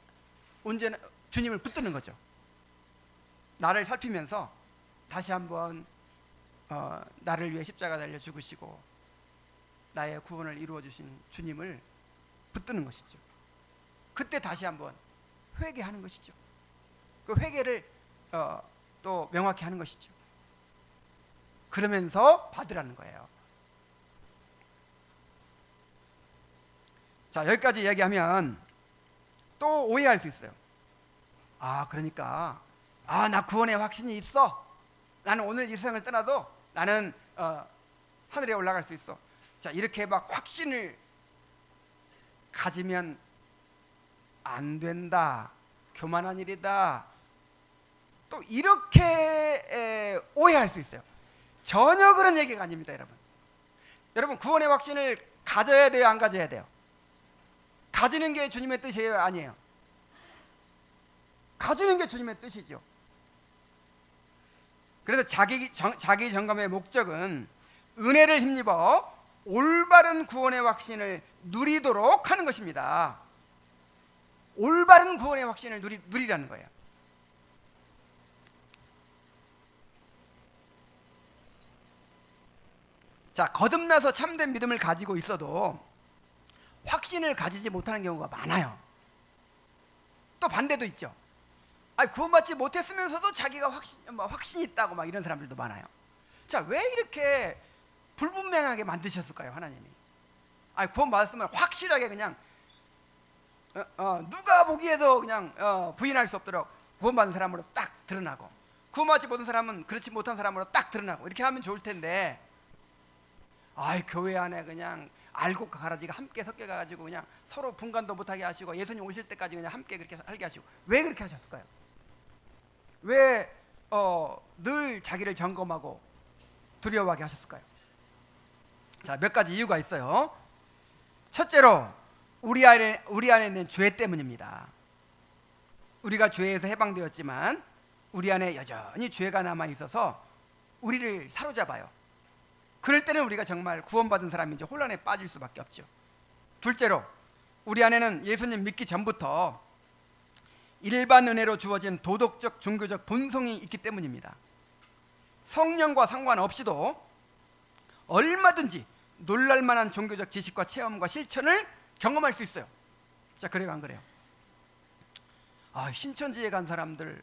S1: 온전히 주님을 붙드는 거죠. 나를 살피면서 다시 한번 나를 위해 십자가 달려 죽으시고 나의 구원을 이루어 주신 주님을 붙드는 것이죠. 그때 다시 한번 회개하는 것이죠. 그 회개를 또 명확히 하는 것이죠. 그러면서 받으라는 거예요. 자, 여기까지 얘기하면 또 오해할 수 있어요. 그러니까 나 구원의 확신이 있어, 나는 오늘 이 세상을 떠나도 나는 하늘에 올라갈 수 있어. 자, 이렇게 막 확신을 가지면 안 된다, 교만한 일이다, 또 이렇게 오해할 수 있어요. 전혀 그런 얘기가 아닙니다. 여러분 구원의 확신을 가져야 돼요, 안 가져야 돼요? 가지는 게 주님의 뜻이에요, 아니에요? 가지는 게 주님의 뜻이죠. 그래서 자기 점검의 목적은 은혜를 힘입어 올바른 구원의 확신을 누리도록 하는 것입니다. 올바른 구원의 확신을 누리라는 거예요. 자, 거듭나서 참된 믿음을 가지고 있어도 확신을 가지지 못하는 경우가 많아요. 또 반대도 있죠. 구원받지 못했으면서도 자기가 확신이 있다고 막 이런 사람들도 많아요. 자, 왜 이렇게 불분명하게 만드셨을까요, 하나님이? 구원받았으면 확실하게 그냥 누가 보기에도 그냥 부인할 수 없도록 구원받은 사람으로 딱 드러나고, 구원받지 못한 사람은 그렇지 못한 사람으로 딱 드러나고, 이렇게 하면 좋을 텐데, 교회 안에 그냥 알고 가라지가 함께 섞여가지고 그냥 서로 분간도 못하게 하시고 예수님 오실 때까지 그냥 함께 그렇게 살게 하시고, 왜 그렇게 하셨을까요? 왜 늘 자기를 점검하고 두려워하게 하셨을까요? 자, 몇 가지 이유가 있어요. 첫째로 우리 안에 있는 죄 때문입니다. 우리가 죄에서 해방되었지만 우리 안에 여전히 죄가 남아 있어서 우리를 사로잡아요. 그럴 때는 우리가 정말 구원받은 사람인지 혼란에 빠질 수밖에 없죠. 둘째로 우리 안에는 예수님 믿기 전부터 일반 은혜로 주어진 도덕적 종교적 본성이 있기 때문입니다. 성령과 상관없이도 얼마든지 놀랄만한 종교적 지식과 체험과 실천을 경험할 수 있어요. 자, 그래요, 안 그래요? 신천지에 간 사람들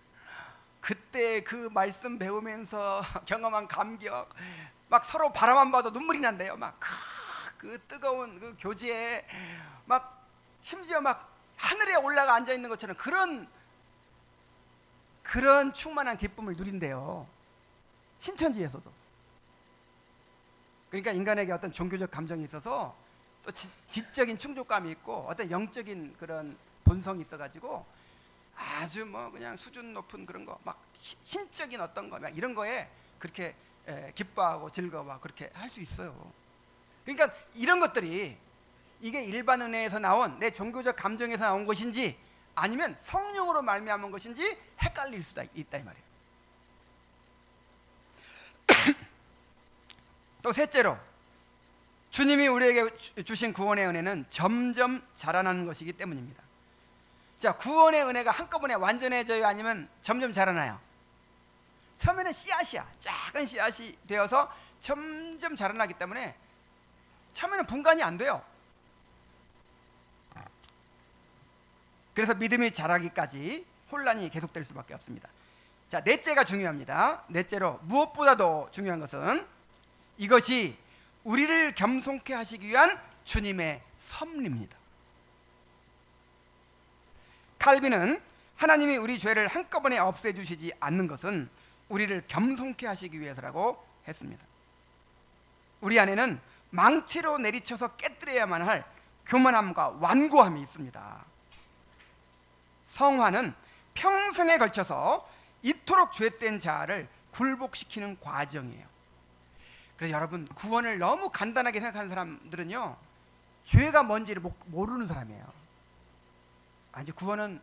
S1: 그때 그 말씀 배우면서 경험한 감격, 막 서로 바라만 봐도 눈물이 난대요. 막 그 뜨거운 그 교제에 막 심지어 막 하늘에 올라가 앉아 있는 것처럼 그런 충만한 기쁨을 누린대요, 신천지에서도. 그러니까 인간에게 어떤 종교적 감정이 있어서 또 지적인 충족감이 있고 어떤 영적인 그런 본성이 있어가지고 아주 그냥 수준 높은 그런 거, 막 신적인 어떤 거, 막 이런 거에 그렇게 기뻐하고 즐거워하고 그렇게 할 수 있어요. 그러니까 이런 것들이 이게 일반 은혜에서 나온 내 종교적 감정에서 나온 것인지 아니면 성령으로 말미암은 것인지 헷갈릴 수도 있다, 이 말이에요. 또 셋째로 주님이 우리에게 주신 구원의 은혜는 점점 자라나는 것이기 때문입니다. 자, 구원의 은혜가 한꺼번에 완전해져요, 아니면 점점 자라나요? 처음에는 씨앗이야. 작은 씨앗이 되어서 점점 자라나기 때문에 처음에는 분간이 안 돼요. 그래서 믿음이 자라기까지 혼란이 계속될 수밖에 없습니다. 자, 넷째가 중요합니다. 넷째로 무엇보다도 중요한 것은 이것이 우리를 겸손케 하시기 위한 주님의 섭리입니다. 칼빈은 하나님이 우리 죄를 한꺼번에 없애주시지 않는 것은 우리를 겸손케 하시기 위해서라고 했습니다. 우리 안에는 망치로 내리쳐서 깨뜨려야만 할 교만함과 완고함이 있습니다. 성화는 평생에 걸쳐서 이토록 죄된 자아를 굴복시키는 과정이에요. 그래서 여러분, 구원을 너무 간단하게 생각하는 사람들은요, 죄가 뭔지를 모르는 사람이에요. 이제 구원은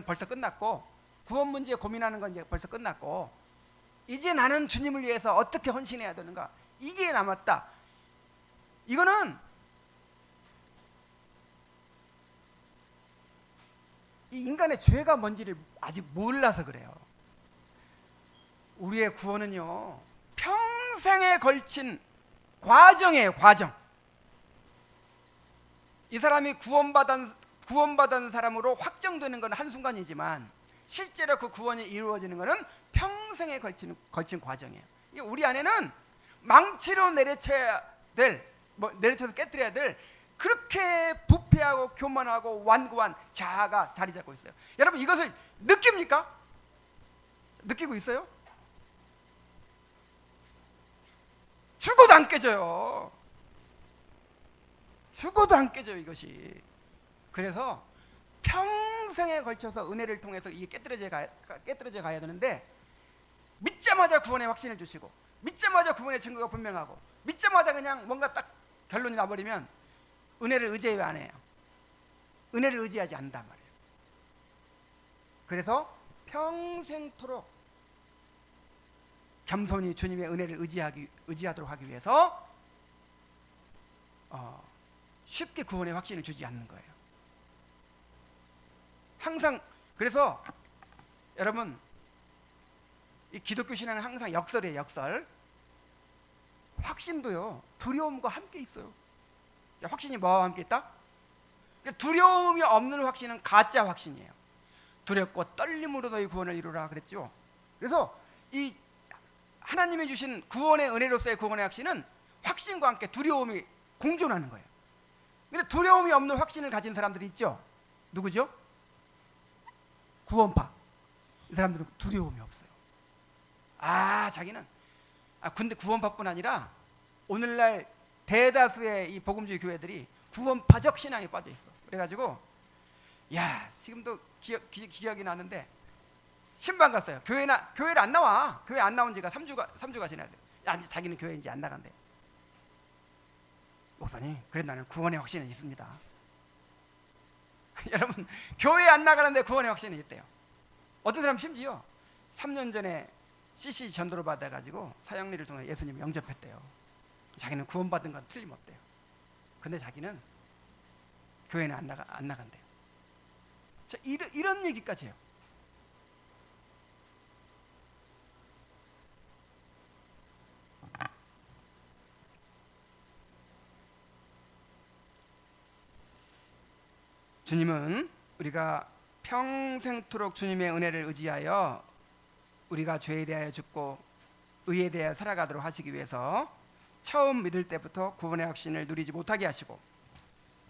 S1: 벌써 끝났고, 구원 문제 고민하는 건 이제 벌써 끝났고, 이제 나는 주님을 위해서 어떻게 헌신해야 되는가, 이게 남았다. 이거는 이 인간의 죄가 뭔지를 아직 몰라서 그래요. 우리의 구원은요, 평생에 걸친 과정이에요. 과정. 이 사람이 구원받은 사람으로 확정되는 건 한순간이지만 실제로 그 구원이 이루어지는 것은 평생에 걸친 과정이에요. 우리 안에는 망치로 내리쳐서 깨뜨려야 될 그렇게 부패하고 교만하고 완고한 자아가 자리 잡고 있어요. 여러분, 이것을 느낍니까? 느끼고 있어요? 죽어도 안 깨져요. 죽어도 안 깨져요, 이것이. 그래서 평생에 걸쳐서 은혜를 통해서 이게 깨뜨려져 가야 되는데, 믿자마자 구원의 확신을 주시고, 믿자마자 구원의 증거가 분명하고, 믿자마자 그냥 뭔가 딱 결론이 나버리면 은혜를 의지해 안 해요. 은혜를 의지하지 않는단 말이에요. 그래서 평생토록 겸손히 주님의 은혜를 의지하도록 하기 위해서 쉽게 구원의 확신을 주지 않는 거예요. 항상. 그래서 여러분, 이 기독교 신앙은 항상 역설이에요. 역설. 확신도요, 두려움과 함께 있어요. 확신이 뭐와 함께 있다? 두려움이 없는 확신은 가짜 확신이에요. 두렵고 떨림으로 너희 구원을 이루라 그랬죠. 그래서 이 하나님이 주신 구원의 은혜로서의 구원의 확신은 확신과 함께 두려움이 공존하는 거예요. 근데 두려움이 없는 확신을 가진 사람들이 있죠. 누구죠? 구원파. 이 사람들은 두려움이 없어요. 자기는 근데 구원파뿐 아니라 오늘날 대다수의 이 복음주의 교회들이 구원파적 신앙에 빠져 있어. 그래가지고 지금도 기억이 나는데, 신방 갔어요. 교회를 안 나와. 교회 안 나온 지가 3주가 지났어요. 이제 자기는 교회 이제 안 나간대. 목사님, 그래도 나는 구원의 확신은 있습니다. 여러분, 교회 안 나가는데 구원의 확신이 있대요. 어떤 사람 심지어 3년 전에 CC 전도를 받아가지고 사형리를 통해 예수님 영접했대요. 자기는 구원받은 건 틀림없대요. 근데 자기는 교회는 안 나간대요. 자, 이런 얘기까지 해요. 주님은 우리가 평생토록 주님의 은혜를 의지하여 우리가 죄에 대하여 죽고 의에 대하여 살아가도록 하시기 위해서 처음 믿을 때부터 구원의 확신을 누리지 못하게 하시고,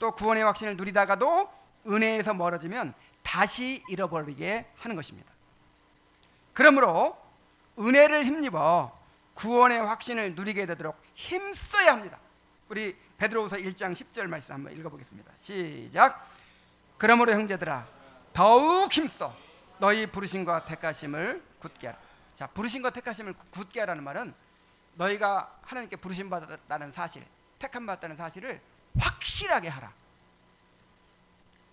S1: 또 구원의 확신을 누리다가도 은혜에서 멀어지면 다시 잃어버리게 하는 것입니다. 그러므로 은혜를 힘입어 구원의 확신을 누리게 되도록 힘써야 합니다. 우리 베드로후서 1장 10절 말씀 한번 읽어보겠습니다. 시작. 그러므로 형제들아, 더욱 힘써 너희 부르심과 택하심을 굳게 하라. 자, 부르심과 택하심을 굳게 하라는 말은 너희가 하나님께 부르심 받았다는 사실, 택함 받았다는 사실을 확실하게 하라.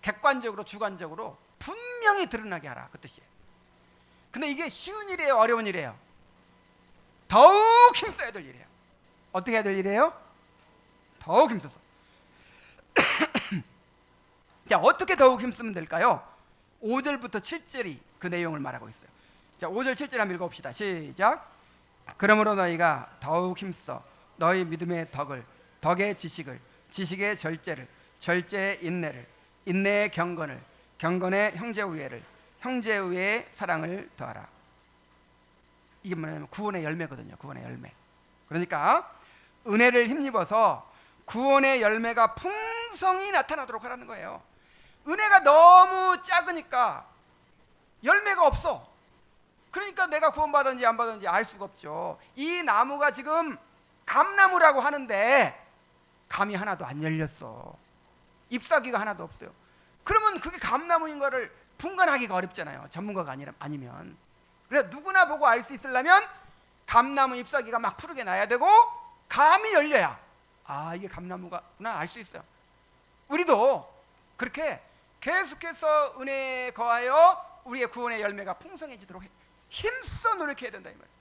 S1: 객관적으로 주관적으로 분명히 드러나게 하라, 그 뜻이에요. 근데 이게 쉬운 일이에요, 어려운 일이에요? 더욱 힘써야 될 일이에요. 어떻게 해야 될 일이에요? 더욱 힘써서. 자, 어떻게 더욱 힘쓰면 될까요? 5절부터 7절이 그 내용을 말하고 있어요. 자, 5절 7절 한번 읽어봅시다. 시작. 그러므로 너희가 더욱 힘써 너희 믿음의 덕을, 덕의 지식을, 지식의 절제를, 절제의 인내를, 인내의 경건을, 경건의 형제우애를, 형제우애의 사랑을 더하라. 이게 뭐냐면 구원의 열매거든요. 구원의 열매. 그러니까 은혜를 힘입어서 구원의 열매가 풍성히 나타나도록 하라는 거예요. 은혜가 너무 작으니까 열매가 없어. 그러니까 내가 구원받았는지 안 받았는지 알 수가 없죠. 이 나무가 지금 감나무라고 하는데 감이 하나도 안 열렸어. 잎사귀가 하나도 없어요. 그러면 그게 감나무인 거를 분간하기가 어렵잖아요. 전문가가 아니면. 그래서 누구나 보고 알 수 있으려면 감나무 잎사귀가 막 푸르게 나야 되고 감이 열려야 이게 감나무가구나 알 수 있어요. 우리도 그렇게 계속해서 은혜에 거하여 우리의 구원의 열매가 풍성해지도록 힘써 노력해야 된다 이 말이에요.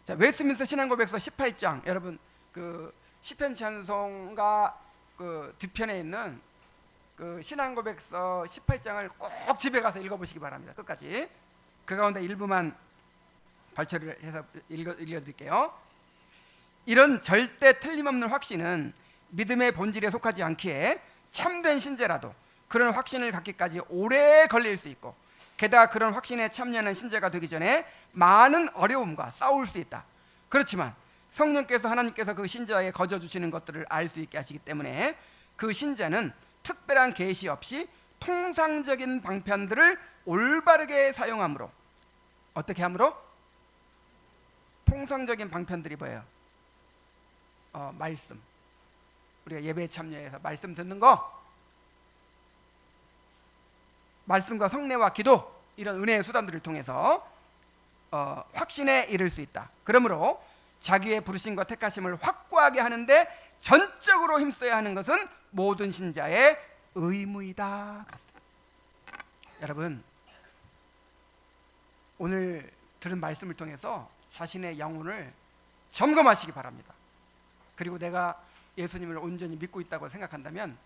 S1: 자, 웨스트민스터 신앙고백서 18장, 여러분 그 시편 찬송가 그 뒤편에 있는 그 신앙고백서 18장을 꼭 집에 가서 읽어보시기 바랍니다. 끝까지. 그 가운데 일부만 발췌를 해서 읽어드릴게요. 이런 절대 틀림없는 확신은 믿음의 본질에 속하지 않기에 참된 신자라도 그런 확신을 갖기까지 오래 걸릴 수 있고, 게다가 그런 확신에 참여하는 신자가 되기 전에 많은 어려움과 싸울 수 있다. 그렇지만 성령께서 하나님께서 그 신자에게 거저 주시는 것들을 알 수 있게 하시기 때문에 그 신자는 특별한 계시 없이 통상적인 방편들을 올바르게 사용함으로, 어떻게 함으로? 통상적인 방편들이 뭐예요? 말씀. 우리가 예배에 참여해서 말씀 듣는 거, 말씀과 성례와 기도, 이런 은혜의 수단들을 통해서 확신에 이를 수 있다. 그러므로 자기의 부르심과 택하심을 확고하게 하는데 전적으로 힘써야 하는 것은 모든 신자의 의무이다. 그렇습니다. 여러분, 오늘 들은 말씀을 통해서 자신의 영혼을 점검하시기 바랍니다. 그리고 내가 예수님을 온전히 믿고 있다고 생각한다면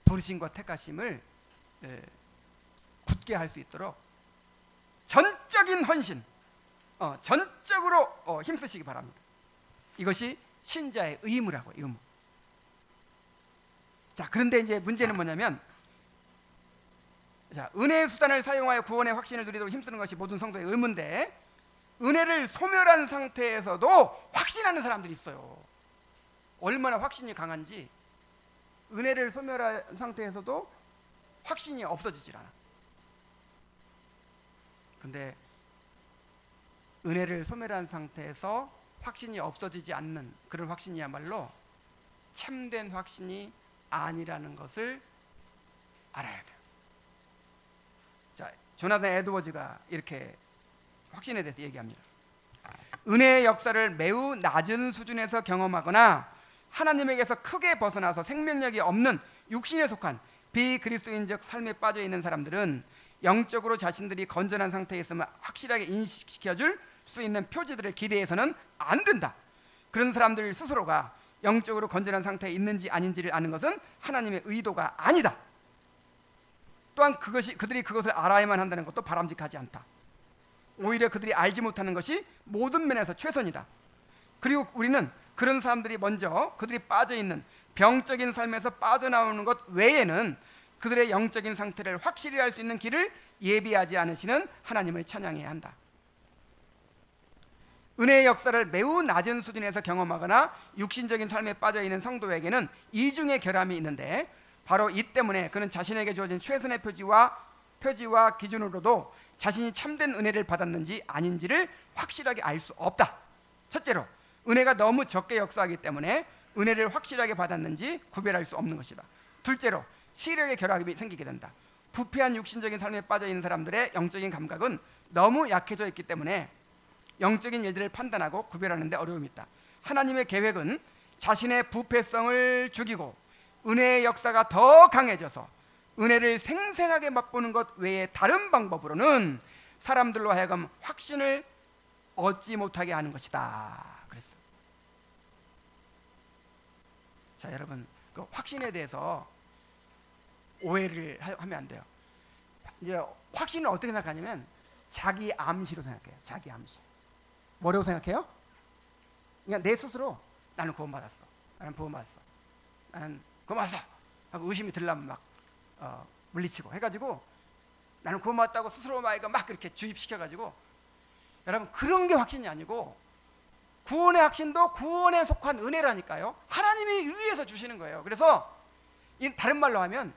S1: 부르심과 택하심을 굳게 할 수 있도록 전적인 헌신, 전적으로 힘쓰시기 바랍니다. 이것이 신자의 의무라고, 의무. 자, 그런데 이제 문제는 뭐냐면, 자, 은혜의 수단을 사용하여 구원의 확신을 누리도록 힘쓰는 것이 모든 성도의 의무인데, 은혜를 소멸한 상태에서도 확신하는 사람들이 있어요. 얼마나 확신이 강한지 은혜를 소멸한 상태에서도 확신이 없어지질 않아. 근데 은혜를 소멸한 상태에서 확신이 없어지지 않는 그런 확신이야말로 참된 확신이 아니라는 것을 알아야 돼요. 자, 조나단 에드워즈가 이렇게 확신에 대해서 얘기합니다. 은혜의 역사를 매우 낮은 수준에서 경험하거나 하나님에게서 크게 벗어나서 생명력이 없는 육신에 속한 비그리스도인적 삶에 빠져 있는 사람들은 영적으로 자신들이 건전한 상태에 있음을 확실하게 인식시켜줄 수 있는 표지들을 기대해서는 안 된다. 그런 사람들 스스로가 영적으로 건전한 상태에 있는지 아닌지를 아는 것은 하나님의 의도가 아니다. 또한 그들이 그것을 알아야만 한다는 것도 바람직하지 않다. 오히려 그들이 알지 못하는 것이 모든 면에서 최선이다. 그리고 우리는 그런 사람들이 먼저 그들이 빠져있는 병적인 삶에서 빠져나오는 것 외에는 그들의 영적인 상태를 확실히 알 수 있는 길을 예비하지 않으시는 하나님을 찬양해야 한다. 은혜의 역사를 매우 낮은 수준에서 경험하거나 육신적인 삶에 빠져있는 성도에게는 이중의 결함이 있는데, 바로 이 때문에 그는 자신에게 주어진 최선의 표지와 기준으로도 자신이 참된 은혜를 받았는지 아닌지를 확실하게 알 수 없다. 첫째로, 은혜가 너무 적게 역사하기 때문에 은혜를 확실하게 받았는지 구별할 수 없는 것이다. 둘째로, 시력의 결함이 생기게 된다. 부패한 육신적인 삶에 빠져있는 사람들의 영적인 감각은 너무 약해져 있기 때문에 영적인 일들을 판단하고 구별하는 데 어려움이 있다. 하나님의 계획은 자신의 부패성을 죽이고 은혜의 역사가 더 강해져서 은혜를 생생하게 맛보는 것 외에 다른 방법으로는 사람들로 하여금 확신을 얻지 못하게 하는 것이다. 그랬어요. 자, 여러분, 그 확신에 대해서 오해를 하면 안 돼요. 이제 확신을 어떻게 생각하냐면 자기 암시로 생각해요. 자기 암시. 뭐라고 생각해요? 그냥 내 스스로 나는 구원받았어. 나는 구원받았어. 나는 구원받았어. 하고 의심이 들려면 막 물리치고 해가지고 나는 구원받았다고 스스로 막 그렇게 주입시켜가지고, 여러분 그런 게 확신이 아니고 구원의 확신도 구원에 속한 은혜라니까요. 하나님이 위에서 주시는 거예요. 그래서 다른 말로 하면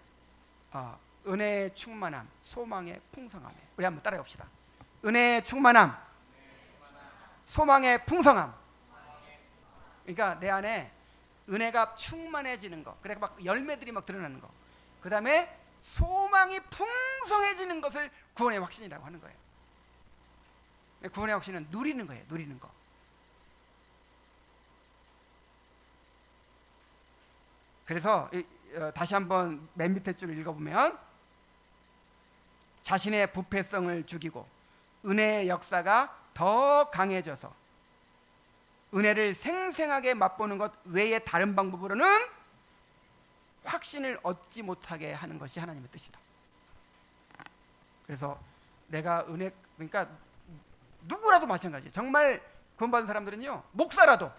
S1: 은혜의 충만함, 소망의 풍성함. 우리 한번 따라해 봅시다. 은혜의 충만함, 소망의 풍성함. 그러니까 내 안에 은혜가 충만해지는 거, 그래 막 열매들이 막 드러나는 거, 그 다음에 소망이 풍성해지는 것을 구원의 확신이라고 하는 거예요. 구원의 확신은 누리는 거예요. 누리는 거. 그래서 다시 한번 맨 밑에 줄을 읽어보면, 자신의 부패성을 죽이고 은혜의 역사가 더 강해져서 은혜를 생생하게 맛보는 것 외에 다른 방법으로는 확신을 얻지 못하게 하는 것이 하나님의 뜻이다. 그래서 내가 은혜, 그러니까 누구라도 마찬가지예요. 정말 구원받은 사람들은요, 목사라도,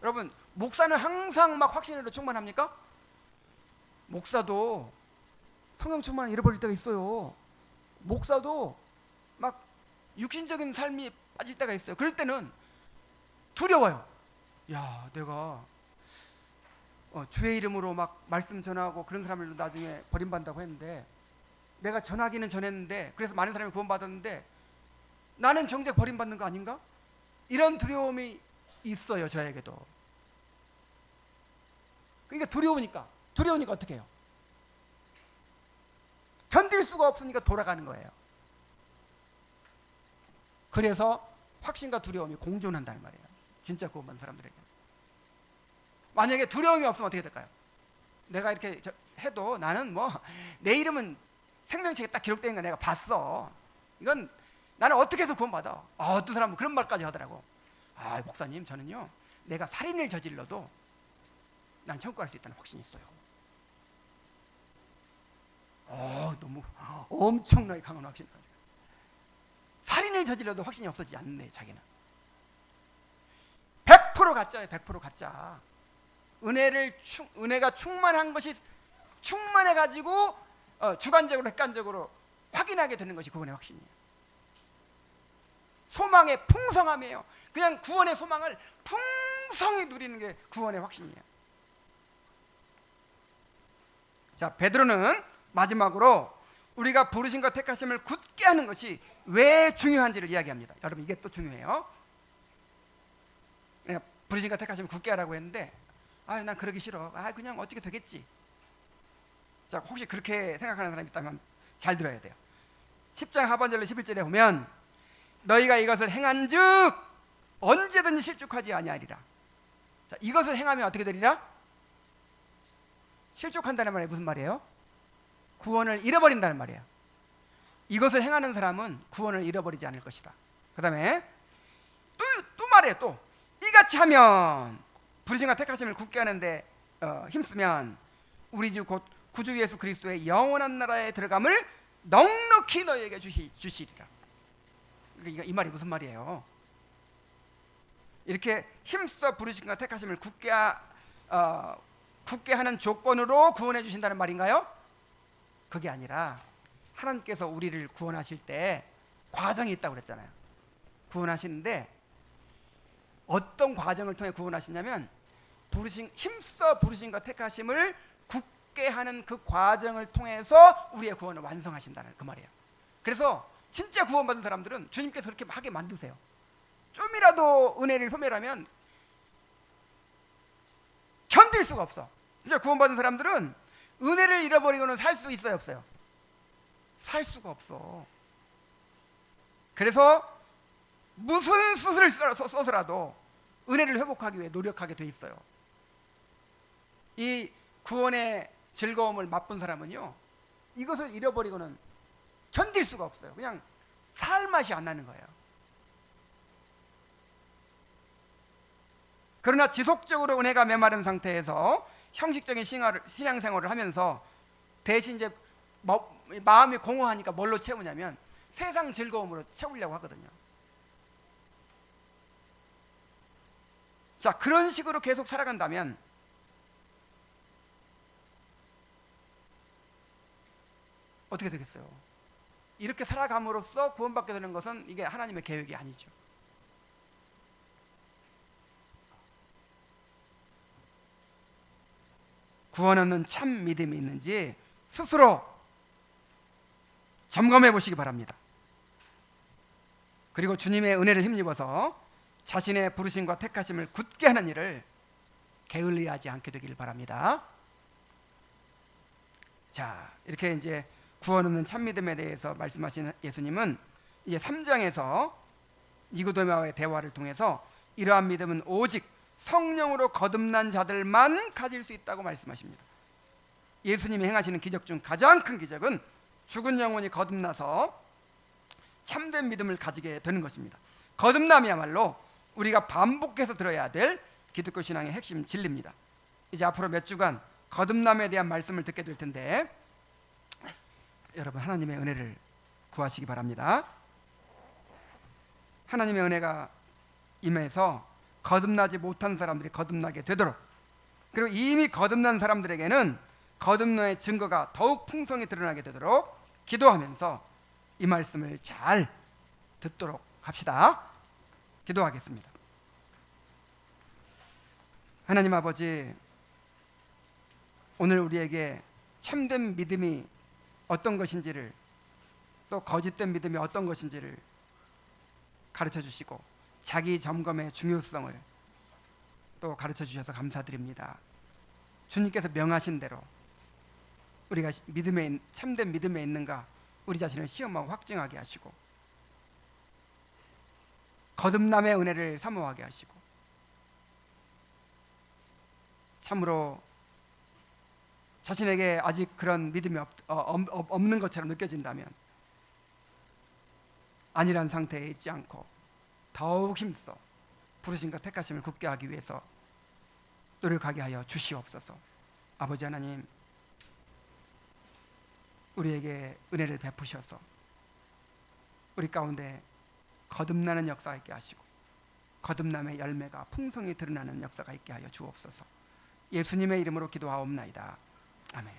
S1: 여러분 목사는 항상 막 확신으로 충만합니까? 목사도 성령 충만을 잃어버릴 때가 있어요. 목사도 막 육신적인 삶이 빠질 때가 있어요. 그럴 때는 두려워요. 야, 내가 주의 이름으로 막 말씀 전하고 그런 사람을 나중에 버림받는다고 했는데, 내가 전하기는 전했는데, 그래서 많은 사람이 구원받았는데 나는 정작 버림받는 거 아닌가? 이런 두려움이 있어요, 저에게도. 그러니까 두려우니까 어떻게 해요? 견딜 수가 없으니까 돌아가는 거예요. 그래서 확신과 두려움이 공존한다는 말이에요. 진짜 구원받은 사람들에게. 만약에 두려움이 없으면 어떻게 될까요? 내가 이렇게 해도 나는 뭐 내 이름은 생명책에 딱 기록되는 거 내가 봤어. 이건 나는 어떻게 해서 구원받아. 어떤 사람은 그런 말까지 하더라고. 목사님, 저는요 내가 살인을 저질러도 난 천국 갈 수 있다는 확신이 있어요. 너무 엄청나게 강한 확신. 살인을 저질러도 확신이 없어지지 않네, 자기는. 100% 가짜예요. 100% 가짜. 은혜가 충만한 것이 충만해 가지고 주관적으로 객관적으로 확인하게 되는 것이 구원의 확신이에요. 소망의 풍성함이에요. 그냥 구원의 소망을 풍성히 누리는 게 구원의 확신이에요. 자, 베드로는 마지막으로 우리가 부르심과 택하심을 굳게 하는 것이 왜 중요한지를 이야기합니다. 여러분, 이게 또 중요해요. 부르심과 택하심을 굳게 하라고 했는데, 난 그러기 싫어. 그냥 어떻게 되겠지. 자, 혹시 그렇게 생각하는 사람이 있다면 잘 들어야 돼요. 10장 하반절로 11절에 보면, 너희가 이것을 행한즉 언제든지 실족하지 아니하리라. 자, 이것을 행하면 어떻게 되리라? 실족한다는 말이 무슨 말이에요? 구원을 잃어버린다는 말이에요. 이것을 행하는 사람은 구원을 잃어버리지 않을 것이다. 그 다음에 또 말해요. 또 이같이 하면, 부르심과 택하심을 굳게 하는데 힘쓰면 우리 주 곧 구주 예수 그리스도의 영원한 나라에 들어감을 넉넉히 너희에게 주시리라. 이 말이 무슨 말이에요? 이렇게 힘써 부르심과 택하심을 굳게 하는 조건으로 구원해 주신다는 말인가요? 그게 아니라 하나님께서 우리를 구원하실 때 과정이 있다고 그랬잖아요. 구원하시는데 어떤 과정을 통해 구원하시냐면, 힘써 부르심과 택하심을 굳게 하는 그 과정을 통해서 우리의 구원을 완성하신다는 그 말이에요. 그래서 진짜 구원받은 사람들은 주님께서 그렇게 하게 만드세요. 좀이라도 은혜를 소멸하면 견딜 수가 없어. 진짜 구원받은 사람들은 은혜를 잃어버리고는 살 수 있어요, 없어요? 살 수가 없어. 그래서 무슨 수술을 써서라도 은혜를 회복하기 위해 노력하게 돼 있어요. 이 구원의 즐거움을 맛본 사람은요, 이것을 잃어버리고는 견딜 수가 없어요. 그냥 살 맛이 안 나는 거예요. 그러나 지속적으로 은혜가 메마른 상태에서 형식적인 신앙생활을 하면서 대신 이제 마음이 공허하니까 뭘로 채우냐면 세상 즐거움으로 채우려고 하거든요. 자, 그런 식으로 계속 살아간다면 어떻게 되겠어요? 이렇게 살아감으로써 구원받게 되는 것은 이게 하나님의 계획이 아니죠. 구원 얻는 참 믿음이 있는지 스스로 점검해 보시기 바랍니다. 그리고 주님의 은혜를 힘입어서 자신의 부르심과 택하심을 굳게 하는 일을 게을리하지 않게 되기를 바랍니다. 자, 이렇게 이제 구원 얻는 참 믿음에 대해서 말씀하신 예수님은 이제 3장에서 니고데모와의 대화를 통해서 이러한 믿음은 오직 성령으로 거듭난 자들만 가질 수 있다고 말씀하십니다. 예수님이 행하시는 기적 중 가장 큰 기적은 죽은 영혼이 거듭나서 참된 믿음을 가지게 되는 것입니다. 거듭남이야말로 우리가 반복해서 들어야 될 기독교 신앙의 핵심 진리입니다. 이제 앞으로 몇 주간 거듭남에 대한 말씀을 듣게 될 텐데 여러분 하나님의 은혜를 구하시기 바랍니다. 하나님의 은혜가 임해서 거듭나지 못한 사람들이 거듭나게 되도록, 그리고 이미 거듭난 사람들에게는 거듭남의 증거가 더욱 풍성히 드러나게 되도록 기도하면서 이 말씀을 잘 듣도록 합시다. 기도하겠습니다. 하나님 아버지, 오늘 우리에게 참된 믿음이 어떤 것인지를, 또 거짓된 믿음이 어떤 것인지를 가르쳐 주시고 자기 점검의 중요성을 또 가르쳐 주셔서 감사드립니다. 주님께서 명하신 대로 우리가 믿음에, 참된 믿음에 있는가 우리 자신을 시험하고 확증하게 하시고 거듭남의 은혜를 사모하게 하시고, 참으로 자신에게 아직 그런 믿음이 없는 것처럼 느껴진다면 아니란 상태에 있지 않고 더욱 힘써 부르심과 택하심을 굳게 하기 위해서 노력하게 하여 주시옵소서. 아버지 하나님, 우리에게 은혜를 베푸셔서 우리 가운데 거듭나는 역사가 있게 하시고 거듭남의 열매가 풍성히 드러나는 역사가 있게 하여 주옵소서. 예수님의 이름으로 기도하옵나이다. 아멘.